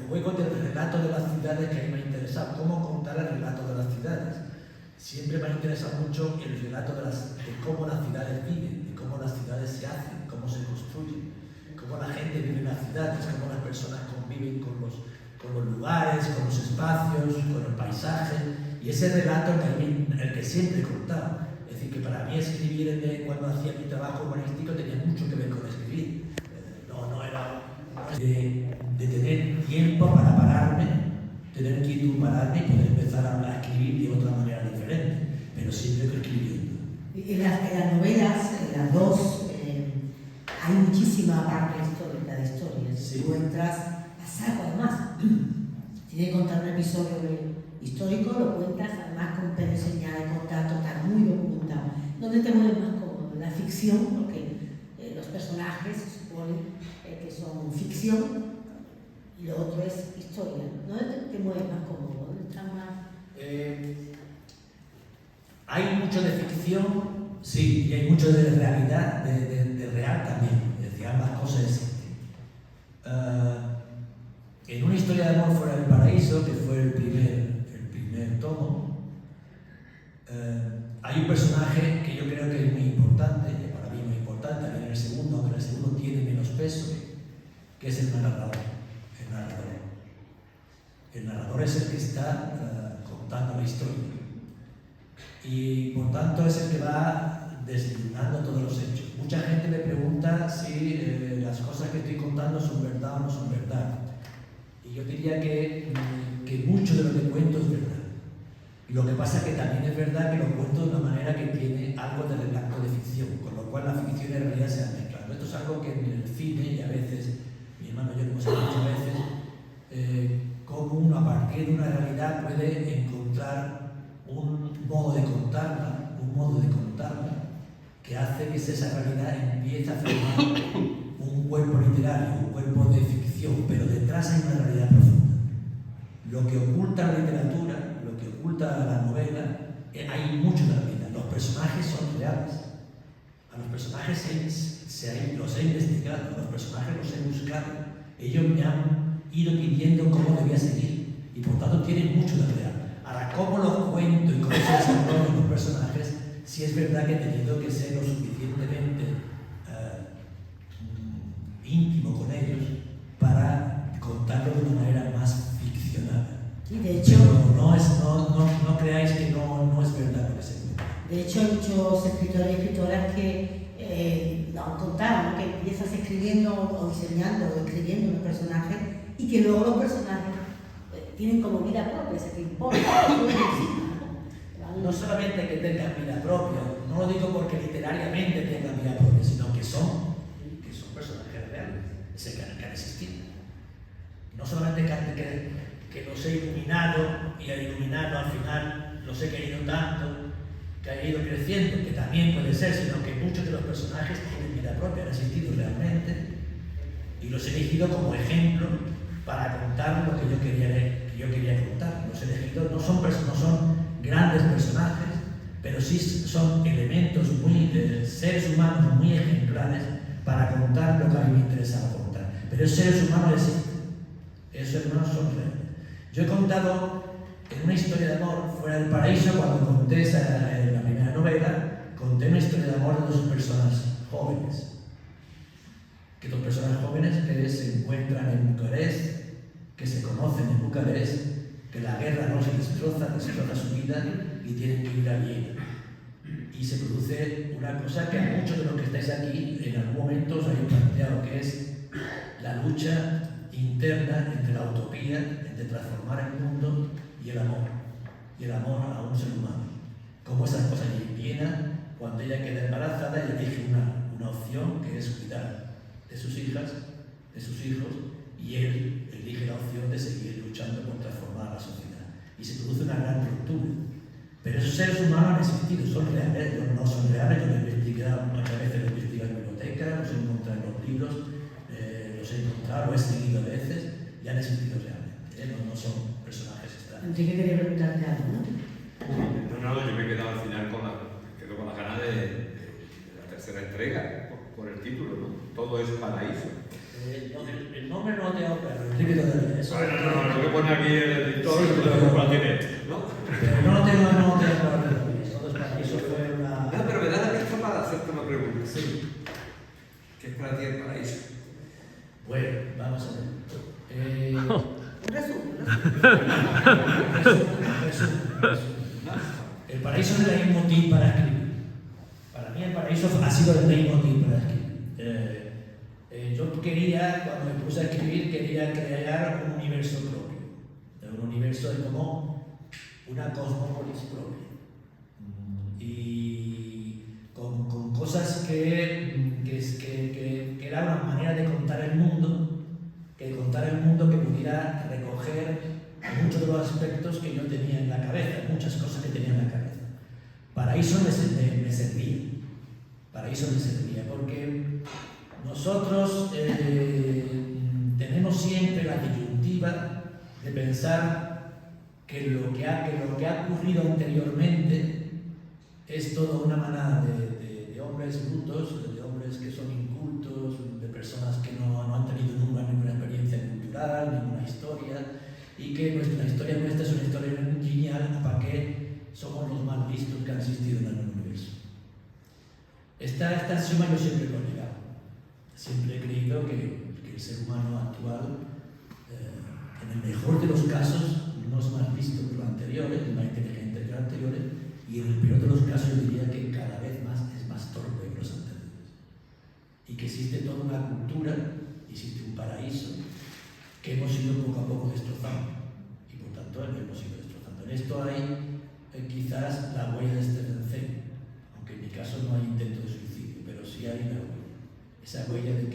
juego del relato de las ciudades que a mí me ha interesado, cómo contar el relato de las ciudades. Siempre me ha interesado mucho el relato de cómo las ciudades viven, de cómo las ciudades se hacen, cómo se construyen, cómo la gente vive en las ciudades, cómo las personas conviven con los lugares, con los espacios, con el paisaje. Y ese relato es el que siempre he contado. Es decir, que para mí escribir cuando hacía mi trabajo urbanístico tenía mucho que ver con escribir. No era de tener tiempo para pararme, tener quietud, pararme y poder empezar a escribir de otra manera diferente, pero siempre escribiendo. En las novelas, en las dos, hay muchísima parte histórica de historias. Sí. Tú entras a saco, además. Si tienes que contar un episodio histórico, lo cuentas además con pelos, señales, contacto, está muy documentado. ¿Dónde te mueves más cómodo? La ficción, porque los personajes se supone que son ficción, y lo otro es historia. ¿Dónde te mueves más cómodo? ¿Dónde estás más? Hay mucho de ficción, sí, y hay mucho de realidad, de real también. Es decir, ambas cosas existen. En Una historia de amor fuera del paraíso, que fue el primer tomo, hay un personaje que yo creo que es muy importante, que para mí es muy importante, también en el segundo, aunque en el segundo tiene menos peso, que es el narrador. El narrador es el que está contando la historia. Y por tanto es el que va deslinando todos los hechos. Mucha gente me pregunta si las cosas que estoy contando son verdad o no son verdad. Y yo diría que mucho de lo que cuento es verdad. Lo que pasa es que también es verdad que lo cuento de una manera que tiene algo de relato de ficción, con lo cual la ficción y la realidad se han mezclado. Esto es algo que en el cine, y a veces, mi hermano y yo lo hemos hecho muchas veces, cómo uno a partir de una realidad puede encontrar un modo de contarla, que hace que esa realidad empiece a formar un cuerpo literario, un cuerpo de ficción, pero detrás hay una realidad profunda. Lo que oculta la literatura, lo que oculta la novela, hay mucho de la vida. Los personajes son reales. A los personajes los he investigado, a los personajes los he buscado. Ellos me han ido pidiendo cómo debía seguir y por tanto tienen mucho de real. Ahora, cómo los cuento y cómo se desarrollan los personajes, sí es verdad que he tenido que ser lo suficientemente íntimo con ellos para contarlo de una manera más ficcional. Sí, de hecho, pero no creáis que no es verdad lo que se cuenta. De hecho, hay muchos escritores y escritoras que lo han contado, ¿no? Que empiezas escribiendo o diseñando o escribiendo unos personajes y que luego los personajes tienen como vida propia, se te importa. No solamente que tengan vida propia, no lo digo porque literariamente tengan vida propia, sino que son personajes reales, que han existido. No solamente que los he iluminado y al iluminarlo al final los he querido tanto que ha ido creciendo, que también puede ser, sino que muchos de los personajes tienen vida propia, han existido realmente y los he elegido como ejemplo para contar lo que yo quería contar. Los he elegido, no son grandes personajes, pero sí son elementos seres humanos muy ejemplares para contar lo que a mí me interesaba contar. Pero esos seres humanos existen, esos seres humanos son reales. Yo he contado en una historia de amor fuera del paraíso, cuando conté en la primera novela, conté una historia de amor de dos personas jóvenes. Que dos personas jóvenes que se encuentran en Bucarest, que se conocen en Bucarest, que la guerra no se destroza su vida y tienen que ir a Viena. Y se produce una cosa que a muchos de los que estáis aquí en algún momento os habéis planteado, que es la lucha interna entre la utopía, entre transformar el mundo y el amor a un ser humano. Como esas cosas. Y en Viena, cuando ella queda embarazada, ella elige una opción que es cuidar de sus hijas, de sus hijos, y él elige la opción de seguir luchando por transformar la sociedad. Y se produce una gran ruptura. Pero esos seres humanos han existido, son reales, no son reales, yo los he investigado, muchas veces los he investigado en bibliotecas, los he encontrado en los libros, los he encontrado, los he seguido a veces, y han existido realmente, no son personajes extraños. Enrique quería preguntarte algo, ¿no? No, yo me he quedado al final con las ganas de la tercera entrega, por el título, ¿no? Todo es paraíso. El nombre no te pero Enrique todavía. No, lo que pone aquí el editor, sí, lo tiene, ¿no? Pero no tengo todo es paraíso, fue una... No, pero me da la pista para hacerte una pregunta. Sí. ¿Qué es para ti el paraíso? Bueno, vamos a ver. Un resumen. El paraíso es el leitmotiv para escribir. Para mí el paraíso ha sido el leitmotiv para escribir. Yo quería, cuando me puse a escribir, quería crear un universo propio. Un universo de como una cosmópolis propia. Y con cosas que era una manera de contar el mundo, que pudiera recoger muchos de los aspectos que yo tenía en la cabeza, muchas cosas que tenía en la cabeza. Paraíso me servía, porque nosotros tenemos siempre la disyuntiva de pensar que lo que ha ocurrido anteriormente es toda una manada de hombres brutos, de hombres que son incultos, de personas que no han tenido nunca ninguna experiencia cultural, ninguna historia, y que la historia nuestra es una historia lineal para que somos los más listos que han existido en el universo. Esta axioma yo siempre lo he negado. Siempre he creído que el ser humano actual, en el mejor de los casos, no es más listo que los anteriores, es más inteligente que los anteriores, y en el peor de los casos yo diría que cada vez más es más torpe que los anteriores. Y que existe toda una cultura, existe un paraíso, que hemos ido poco a poco destrozando. Y por tanto lo hemos ido destrozando. En esto hay quizás la huella de Stephen Fay, aunque en mi caso no hay intento de suicidio, pero sí hay una huella. Esa huella de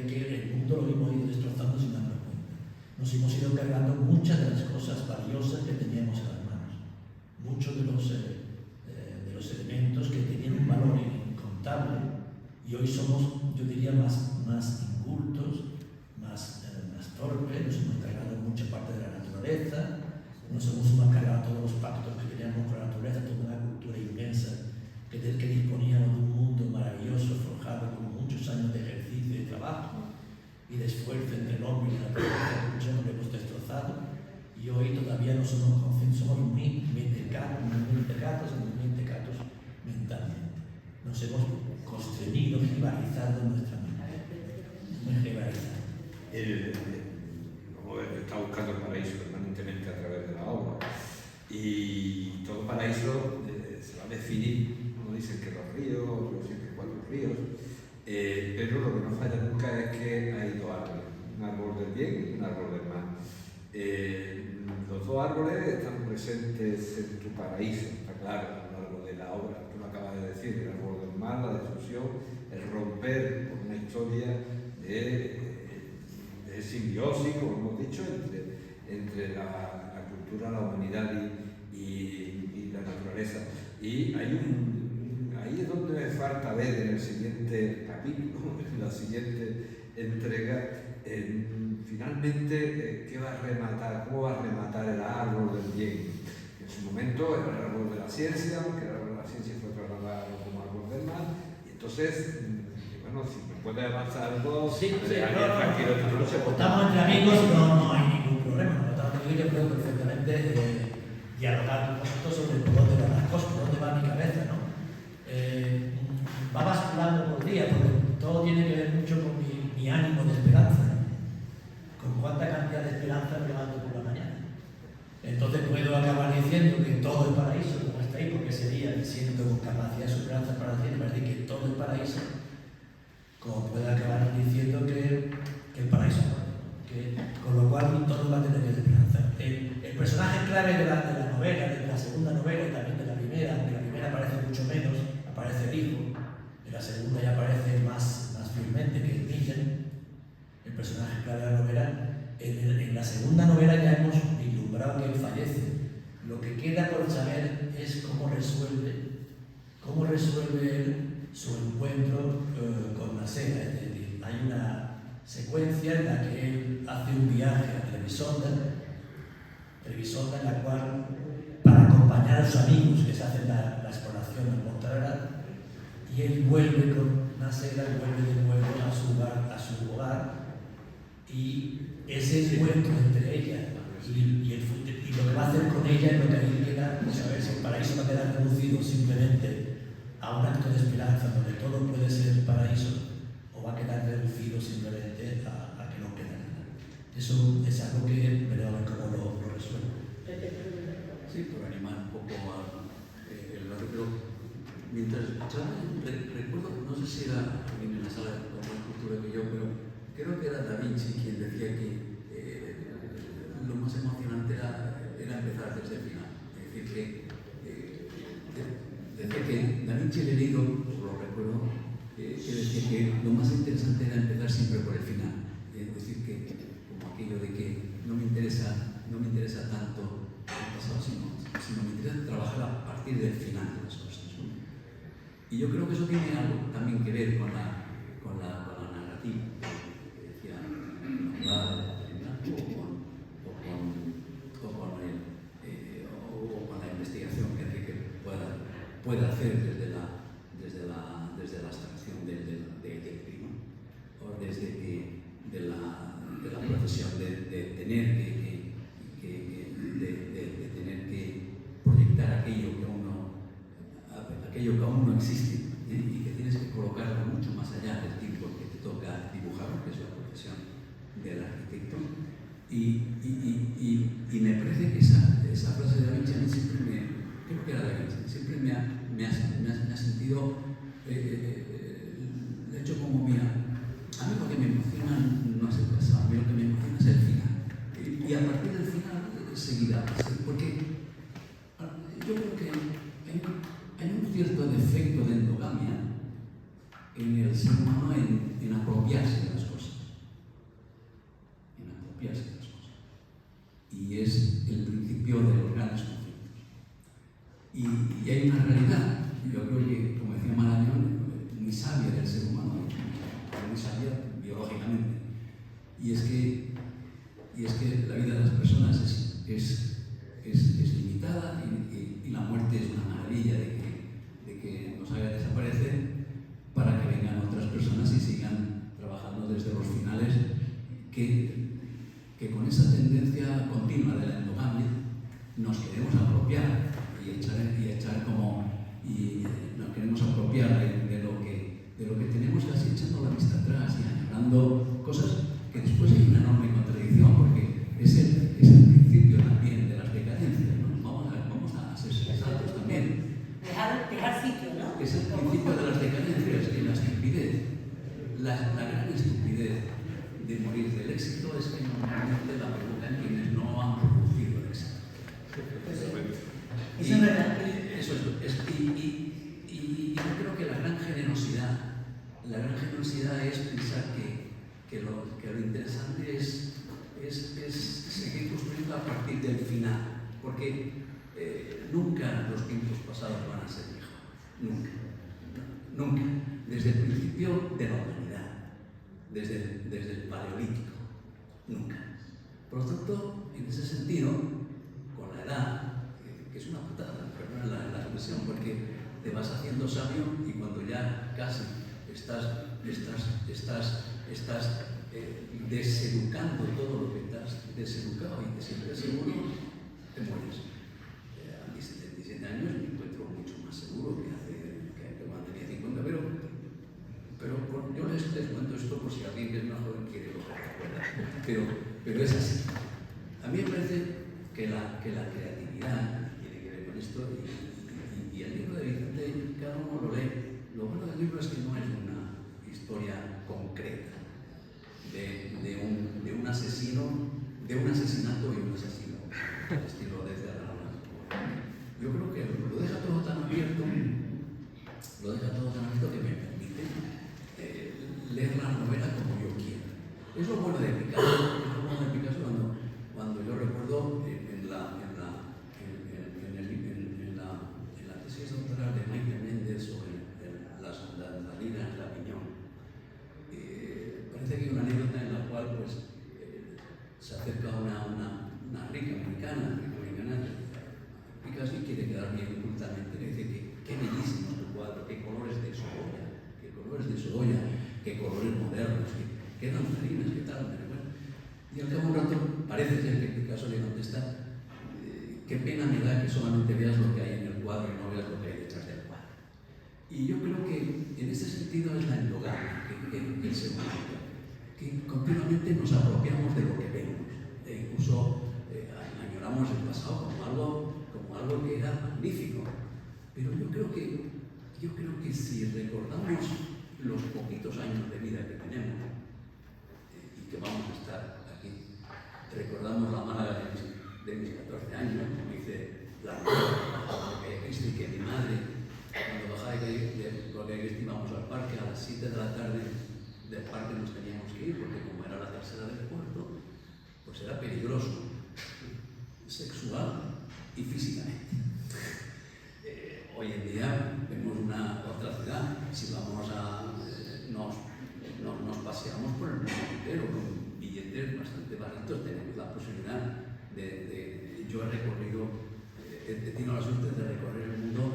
que el mundo lo hemos ido destrozando sin darnos cuenta. Nos hemos ido cargando muchas de las cosas valiosas que teníamos en las manos. Muchos de los elementos que tenían un valor incontable, y hoy somos, yo diría, más incultos, más torpes, nos hemos cargado mucha parte de la naturaleza, nos hemos cargado todos los pactos que teníamos con la naturaleza, toda una cultura inmensa que disponíamos de un mundo maravilloso, forjado con muchos años de ejercicio y de trabajo y de esfuerzo entre el hombre y la naturaleza, que muchos lo hemos destrozado, y hoy todavía no somos conscientes, somos muy mentecatos mentalmente. Nos hemos constreñido, rivalizado en nuestra mente. Muy rivalizado. Está buscando el paraíso permanentemente a través de la obra. Y todo paraíso se va a definir, uno dice que los ríos, otros dicen que 4 ríos, pero lo que no falla nunca es que hay 2 árboles, un árbol del bien y un árbol del mal. Los 2 árboles están presentes en tu paraíso, está claro, a lo largo de la obra. Tú lo acabas de decir, el árbol del mal, la destrucción, el romper con una historia de simbiosis, como hemos dicho, entre la cultura, la humanidad y la naturaleza. Y ahí es donde me falta ver en el siguiente capítulo, en la siguiente entrega, finalmente qué va a rematar, cómo va a rematar el árbol del bien. En su momento era el árbol de la ciencia, aunque el árbol de la ciencia fue trasladado como árbol del mal, y entonces, bueno, si me puede avanzar algo, tranquilo esta noche. Estamos entre amigos, no hay ningún problema. Por lo tanto, yo creo perfectamente dialogar con vosotros sobre por dónde van las cosas, por dónde va mi cabeza, ¿no? Va basculando por día, porque todo tiene que ver mucho con mi ánimo de esperanza, ¿no? Con cuánta cantidad de esperanza me levanto por la mañana. Entonces puedo acabar diciendo que todo es paraíso, como está ahí, porque sería siendo con capacidad de esperanza para decir que todo es paraíso, como puede acabar diciendo que el paraíso es bueno, con lo cual todo va a tener esperanza. El personaje clave de la novela, de la segunda novela y también de la primera, aunque la primera aparece mucho menos, aparece el hijo, en la segunda ya aparece más firmemente que el Millen, el personaje clave de la novela. En la segunda novela ya hemos vislumbrado que él fallece. Lo que queda por saber es cómo resuelve él su encuentro con la seda. Es decir, hay una secuencia en la que él hace un viaje a Trebisonda, en la cual, para acompañar a sus amigos que se hacen la exploración en Montreal, y él vuelve con Nasera, vuelve de nuevo a su hogar, y ese encuentro entre ella y lo que va a hacer con ella es lo que ahí queda, saber si el paraíso va a quedar reducido simplemente a un acto de esperanza donde todo puede ser paraíso, o va a quedar reducido simplemente a que no queda nada. Eso es algo que veremos a ver cómo lo resuelve. Sí, por animar un poco el debate, pero mientras escuchaba, recuerdo, no sé si era alguien en la sala con más cultura que yo, pero creo que era Da Vinci quien decía que lo más emocionante era empezar desde el final. Es decir, decía que Da Vinci le he leído, lo recuerdo, que decía que lo más interesante era empezar siempre por el final. Es decir, que como aquello de que no me interesa tanto el pasado, sino me interesa trabajar a partir del final de las cosas, ¿no? Y yo creo que eso tiene algo también que ver con la narrativa que decía o con la investigación que Enrique pueda hacer desde la abstracción del primo, o desde de la profesión de tener que proyectar aquello que aún no existe, y que tienes que colocarlo mucho más allá del tiempo que te toca dibujar, que es la profesión del arquitecto. Y me parece que esa frase de Da Vinci a mí siempre creo que era Da Vinci, siempre me ha sentido de hecho como mía. A mí lo que me emociona no es el pasado, a mí lo que me emociona es el final. Y a partir del final seguirá, porque yo creo que hay un cierto defecto de endogamia en el ser humano en apropiarse de las cosas. Y es el principio de los grandes conflictos. Y hay una realidad, yo creo que, como decía Marañón, muy sabia del ser humano, muy sabia biológicamente, y es que la vida de las personas es limitada, y la muerte es una maravilla de que nos haga desaparecer para que vengan otras personas y sigan trabajando desde los finales que con esa tendencia continua de la endogamia nos queremos apropiar y nos queremos apropiar de lo que tenemos, así echando la vista atrás y añorando cosas que después hay una enorme contradicción, porque es el principio también de las decadencias, ¿no? Vamos a ser sensatos también. Dejar sitio, ¿no? Es el principio de las decadencias, que la estupidez, la gran estupidez de morir del éxito es que normalmente la provocan quienes no han producido el éxito. Eso es verdad. Y yo creo que la gran generosidad es pensar que lo interesante es seguir construyendo a partir del final, porque nunca los tiempos pasados van a ser mejor, nunca, nunca, desde el principio de la humanidad, desde el paleolítico, nunca. Por lo tanto, en ese sentido, con la edad, que es una putada, perdón la expresión, porque te vas haciendo sabio y cuando ya casi estás deseducando todo lo que estás deseducado y te sientes seguro, te mueres. A mis 77 años me encuentro mucho más seguro que cuando tenía 50, pero yo les cuento esto por si alguien que es más joven quiere lo recuerda. Pero es así. A mí me parece que la creatividad tiene que ver con esto y el libro de Vicente, cada uno lo lee. Lo bueno del libro es que no es una historia concreta de un asesino, de un asesinato y un asesino, estilo de Serrano. Yo creo que lo deja todo tan abierto que me permite leer la novela como yo quiera. Es lo bueno de Picasso, cuando yo recuerdo en la tesis doctoral de Michael Mendes sobre las andarinas de la Piñón. Parece que hay una anécdota en la cual se acerca una rica americana, Picasso y quiere quedar bien ocultamente, le dice que qué bellísimo es tu cuadro, qué colores de Sorolla, qué colores modernos, qué danzarinas, qué tal. Y al cabo de un rato parece ser que Picasso le contesta, qué pena me da que solamente veas lo que hay en el cuadro y no veas lo que hay detrás del cuadro. Y yo creo que en ese sentido es la endogamia que el ser humano, que continuamente nos apropiamos de lo que vemos, e incluso añoramos el pasado como algo que era magnífico. Pero yo creo que si recordamos los poquitos años de vida que tenemos y que vamos a estar aquí, recordamos la Málaga de mis 14 años, como dice la Cristi, que mi madre, cuando bajaba de Cristi íbamos al parque a las 7 de la tarde, del parque nos teníamos que ir, porque como era la tercera del puerto, pues era peligroso, sexual y físicamente. Hoy en día vemos otra ciudad, si vamos nos paseamos por el mundo entero con billetes bastante baratos, tenemos la posibilidad yo he recorrido, he tenido la suerte de recorrer el mundo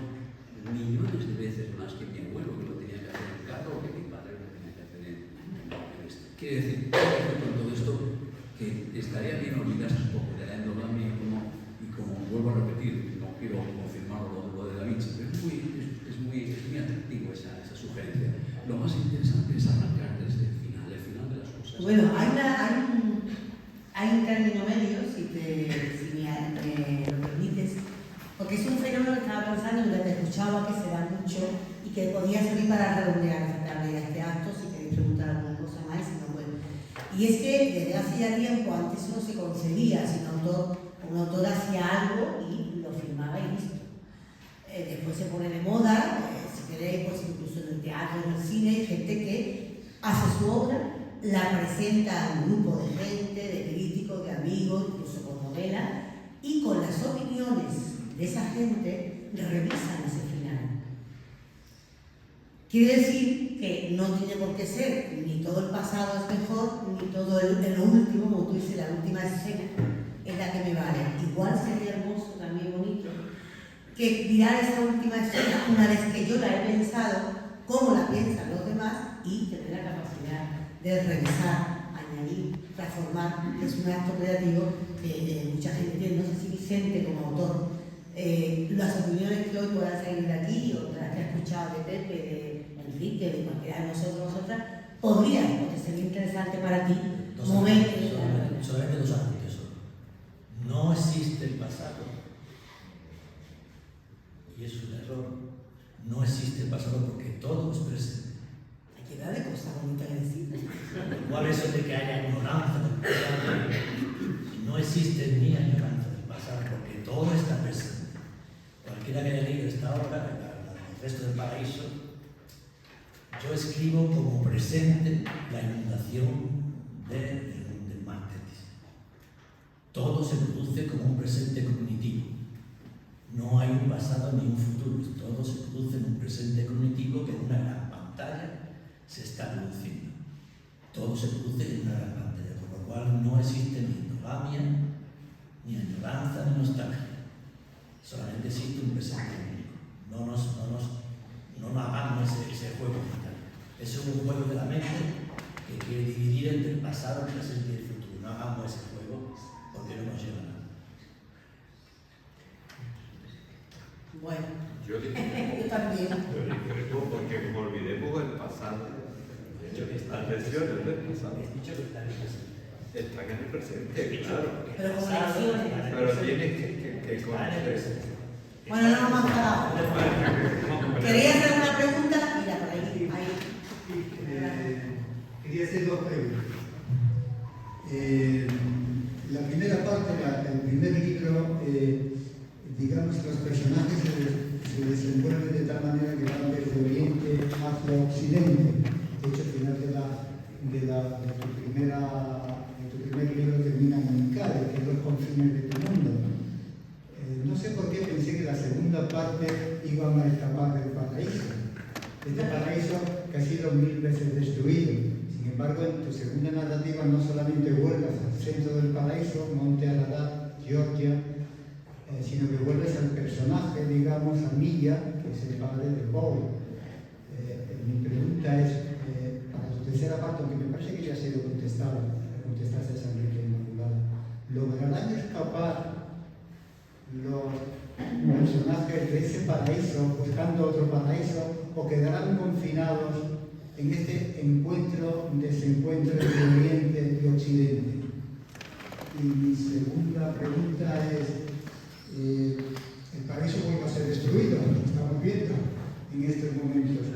millones de veces más que mi abuelo, que lo tenía que hacer en carro, o que mi padre lo tenía que hacer en esto. Quiere decir, con todo esto, que estaría bien olvidarse un poco de la endogamia y como vuelvo a repetir, no quiero confirmar lo de Da Vinci, pero es muy atractivo esa sugerencia. Lo más interesante es arrancar desde el final de las cosas. Bueno, hay un término medio, si me lo permites, porque es un fenómeno que estaba pensando y lo que escuchaba que se da mucho y que podría servir para redondear esta tarde este acto, si queréis preguntar alguna cosa más, si no, bueno. Y es que desde hace ya tiempo, antes no se concebía, sino un autor hacía algo y lo firmaba y listo. Después se pone de moda, si queréis, pues incluso en el teatro, en el cine, hay gente que hace su obra, la presenta a un grupo de gente, de críticos, de amigos, incluso con novela, y con las opiniones de esa gente revisan ese final. Quiere decir que no tiene por qué ser ni todo el pasado es mejor, ni todo lo último, como tú dices, la última escena es la que me vale. Igual sería hermoso, también bonito, que mirar esa última escena una vez que yo la he pensado, cómo la piensan los demás y tener la capacidad de revisar, añadir, transformar, que es un acto creativo que mucha gente tiene. No sé si Vicente como autor, las opiniones que hoy puedan salir de aquí, otras que ha escuchado de Pepe, de Enrique, de cualquiera de nosotras, podría, porque sería interesante para ti, solamente dos apuntes. No existe el pasado, y es un error. No existe el pasado porque todo es presente. Hay que darle cosa bonita que decir. Igual eso de que haya ignorancia del pasado, no existe ni ignorancia del pasado porque todo está presente. Cualquiera que haya leído esta obra, el resto del paraíso, yo escribo como presente la inundación del Martes. Todo se produce como un presente cognitivo. No hay un pasado ni un futuro. Todo se produce en un presente cognitivo que en una gran pantalla se está produciendo. Todo se produce en una gran pantalla, por lo cual no existe ni endogamia, ni añoranza, ni nostalgia. Solamente existe un presente único. No nos hagamos ese juego mental. Es un juego de la mente que quiere dividir entre el pasado, el presente y el futuro. No hagamos ese juego porque no nos lleva a nada. Bueno, Yo digo, yo también. porque como olvidemos el pasado, las versiones del pasado Has dicho que está en el presente. están en el presente, claro. Pero como lecciones. Pero tienes que conocer. Bueno, no nos hemos parado. ¿Querías hacer una pregunta? Mira, por ahí. Quería hacer dos preguntas. La primera parte, el primer libro, digamos, los personajes se desenvuelven de tal manera que van desde Oriente hacia Occidente. De hecho, al final de tu primer libro termina en Cádiz, que es los confines de tu mundo. No sé por qué pensé que la segunda parte iban a escapar del paraíso. Este paraíso que ha sido 1000 veces destruido. Sin embargo, en tu segunda narrativa no solamente vuelvas al centro del paraíso, Monte Ararat, Georgia, sino que vuelves al personaje, digamos, a Milla, que es el padre de Paul. Mi pregunta es, para tu tercera parte, aunque me parece que ya ha sido contestada, contestaste a Enrique Inmaculada, ¿lograrán escapar los personajes de ese paraíso buscando otro paraíso o quedarán confinados en este desencuentro entre Oriente y Occidente? Y mi segunda pregunta es, el paraíso vuelve a ser destruido, lo estamos viendo en estos momentos.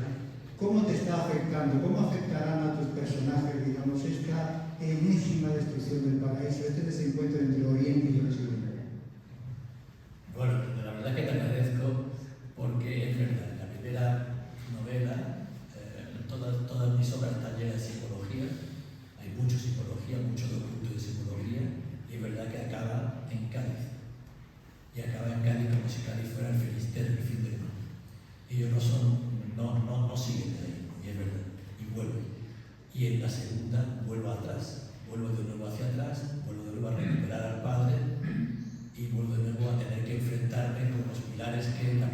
¿Cómo te está afectando? ¿Cómo afectarán a tus personajes, digamos, esta enésima destrucción del paraíso, este desencuentro entre Oriente y Occidente? Bueno, la verdad que te agradezco porque es verdad, en la primera novela todas mis obras están llenas de psicología, hay mucha psicología, mucho documento de psicología, y es verdad que acaba en Cádiz. Y acaba en Cádiz como si Cádiz fuera el Finisterre, el fin del mundo. Ellos no siguen de ahí, y es verdad, y vuelven. Y en la segunda vuelvo atrás, vuelvo de nuevo hacia atrás, vuelvo de nuevo a recuperar al padre y vuelvo de nuevo a tener que enfrentarme con los pilares que en la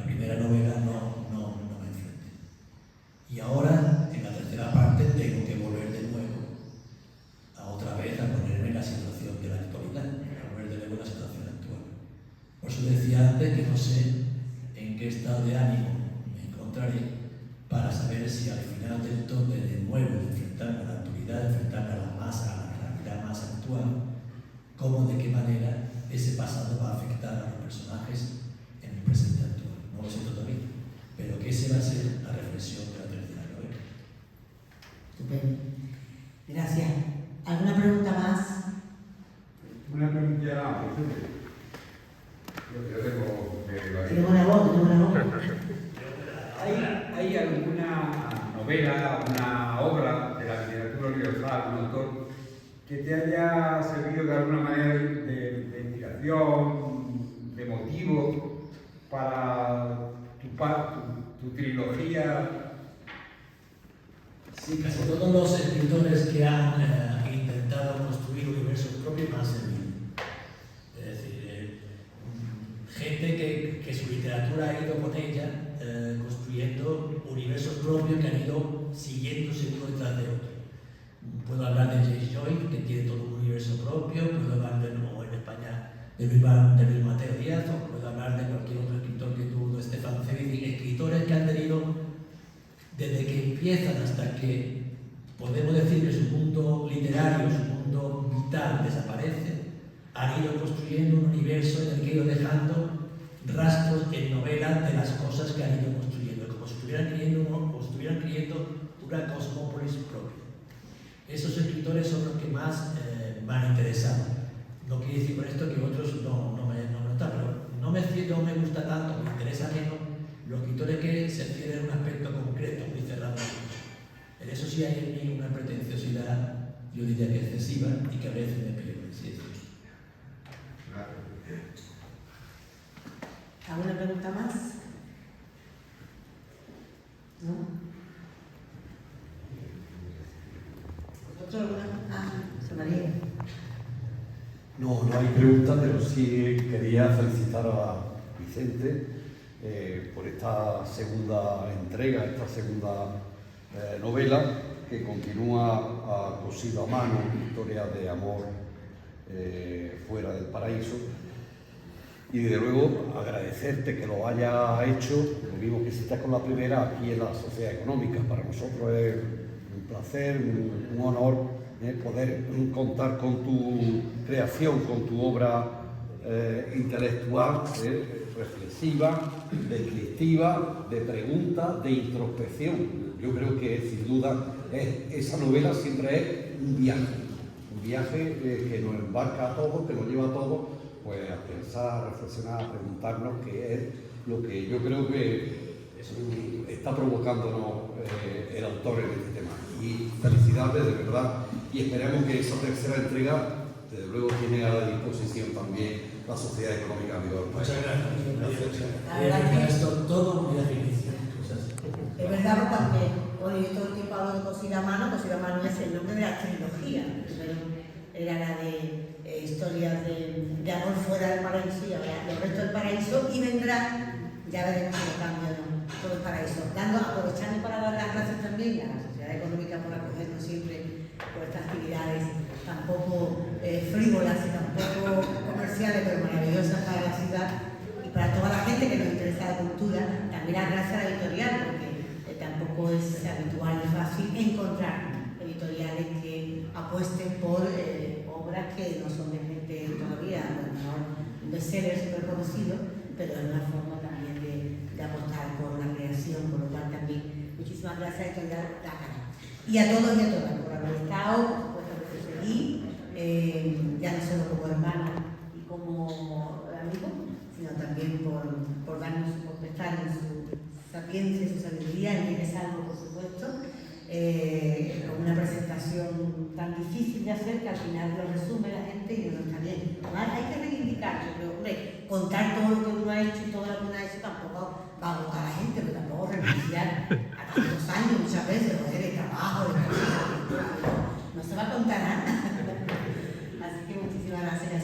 primera novela no me enfrenté. Y ahora, en la tercera parte, tengo que volver de nuevo otra vez a ponerme en la situación de la actualidad, a volver de nuevo a la situación actual. Por eso decía antes que no sé en qué estado de ánimo me encontraré para saber si al final del todo de nuevo de enfrentarme a la actualidad, de enfrentarme a la realidad más actual, cómo, de qué manera ese pasado va a afectar a los personajes en el presente actual. No lo sé todavía, pero que esa va a ser la reflexión de la tercera novela. Estupendo. Gracias. ¿Alguna pregunta más? Una pregunta. Yo Tenemos una voz. ¿Hay alguna novela, una obra de la literatura universal, un autor que te haya servido de alguna manera de inspiración, de motivo para tu trilogía? Sí, casi todos los escritores que han intentado construir universos propios me han servido. Es decir, gente que su literatura ha ido con ella construyendo universos propios que han ido siguiéndose uno detrás de otro. Puedo hablar de James Joyce, que tiene todo un universo propio, puedo hablar o en España de Luis Mateo Díaz, o puedo hablar de cualquier otro escritor que tuvo, Stefan Zweig, escritores que han tenido, desde que empiezan hasta que podemos decir que su mundo literario, su mundo vital desaparece, han ido construyendo un universo en el que han ido dejando rastros en novelas de las cosas que han ido construyendo, como si estuvieran creyendo una cosmópolis propia. Esos escritores son los que más me han interesado. No quiere decir con esto que otros no me gustan, pero no me gusta tanto, me interesa menos los escritores que se refieren a un aspecto concreto, muy cerrado. En eso sí hay en mí una pretenciosidad yo diría que excesiva y que a veces me peor. Sí, sí. ¿Alguna pregunta más? ¿No? ¿Vosotros alguna? Ah, José María. No, no hay pregunta, pero sí quería felicitar a Vicente por esta segunda entrega, esta segunda novela que continúa a Cosido a mano, historia de amor fuera del paraíso. Y desde luego agradecerte que lo haya hecho, lo mismo que hiciste con la primera, aquí en la Sociedad Económica. Para nosotros es un placer, un honor poder contar con tu creación, con tu obra intelectual, reflexiva, descriptiva, de pregunta, de introspección. Yo creo que sin duda esa novela siempre es un viaje que nos embarca a todos, que nos lleva a todos pues, a pensar, a reflexionar, a preguntarnos qué es lo que yo creo que está provocándonos el autor en este tema. Y felicidades de verdad, y esperemos que esa tercera entrega desde luego tiene a la disposición también la Sociedad Económica de Bilbao. Muchas gracias. La verdad que esto todo muy difícil. es verdad, porque hoy todo el tiempo hablo de Cosida a mano. Cosida a mano es el nombre de la trilogía. Primero era la de historias de amor fuera del paraíso y ahora el resto del paraíso, y vendrá, ya veremos si lo cambian todo el paraíso. Aprovechando para dar las gracias también a la Sociedad Económica por acogernos siempre por estas actividades tampoco frívolas y tampoco comerciales, pero maravillosas para la ciudad y para toda la gente que nos interesa la cultura. También las gracias a la editorial, porque tampoco es habitual y fácil encontrar editoriales que apuesten por obras que no son de gente todavía, no bestsellers súper conocidos, pero es una forma también de apostar por la creación, por lo cual también muchísimas gracias a la editorial Dácara. Y a todos y a todas por haber estado, por seguir, ya no solo como hermanos y como amigos, sino también por darnos, por prestarnos su sapiencia y su sabiduría, en Vienes Algo, por supuesto, con una presentación tan difícil de hacer que al final lo resume la gente y no está bien. Además, hay que reivindicar, yo creo, hombre, contar todo lo que uno ha hecho y todo lo que uno ha hecho tampoco va a gustar a la gente, pero tampoco renunciar a tantos años muchas veces, de trabajo, de cosas, no se va a contar nada. Así que muchísimas gracias.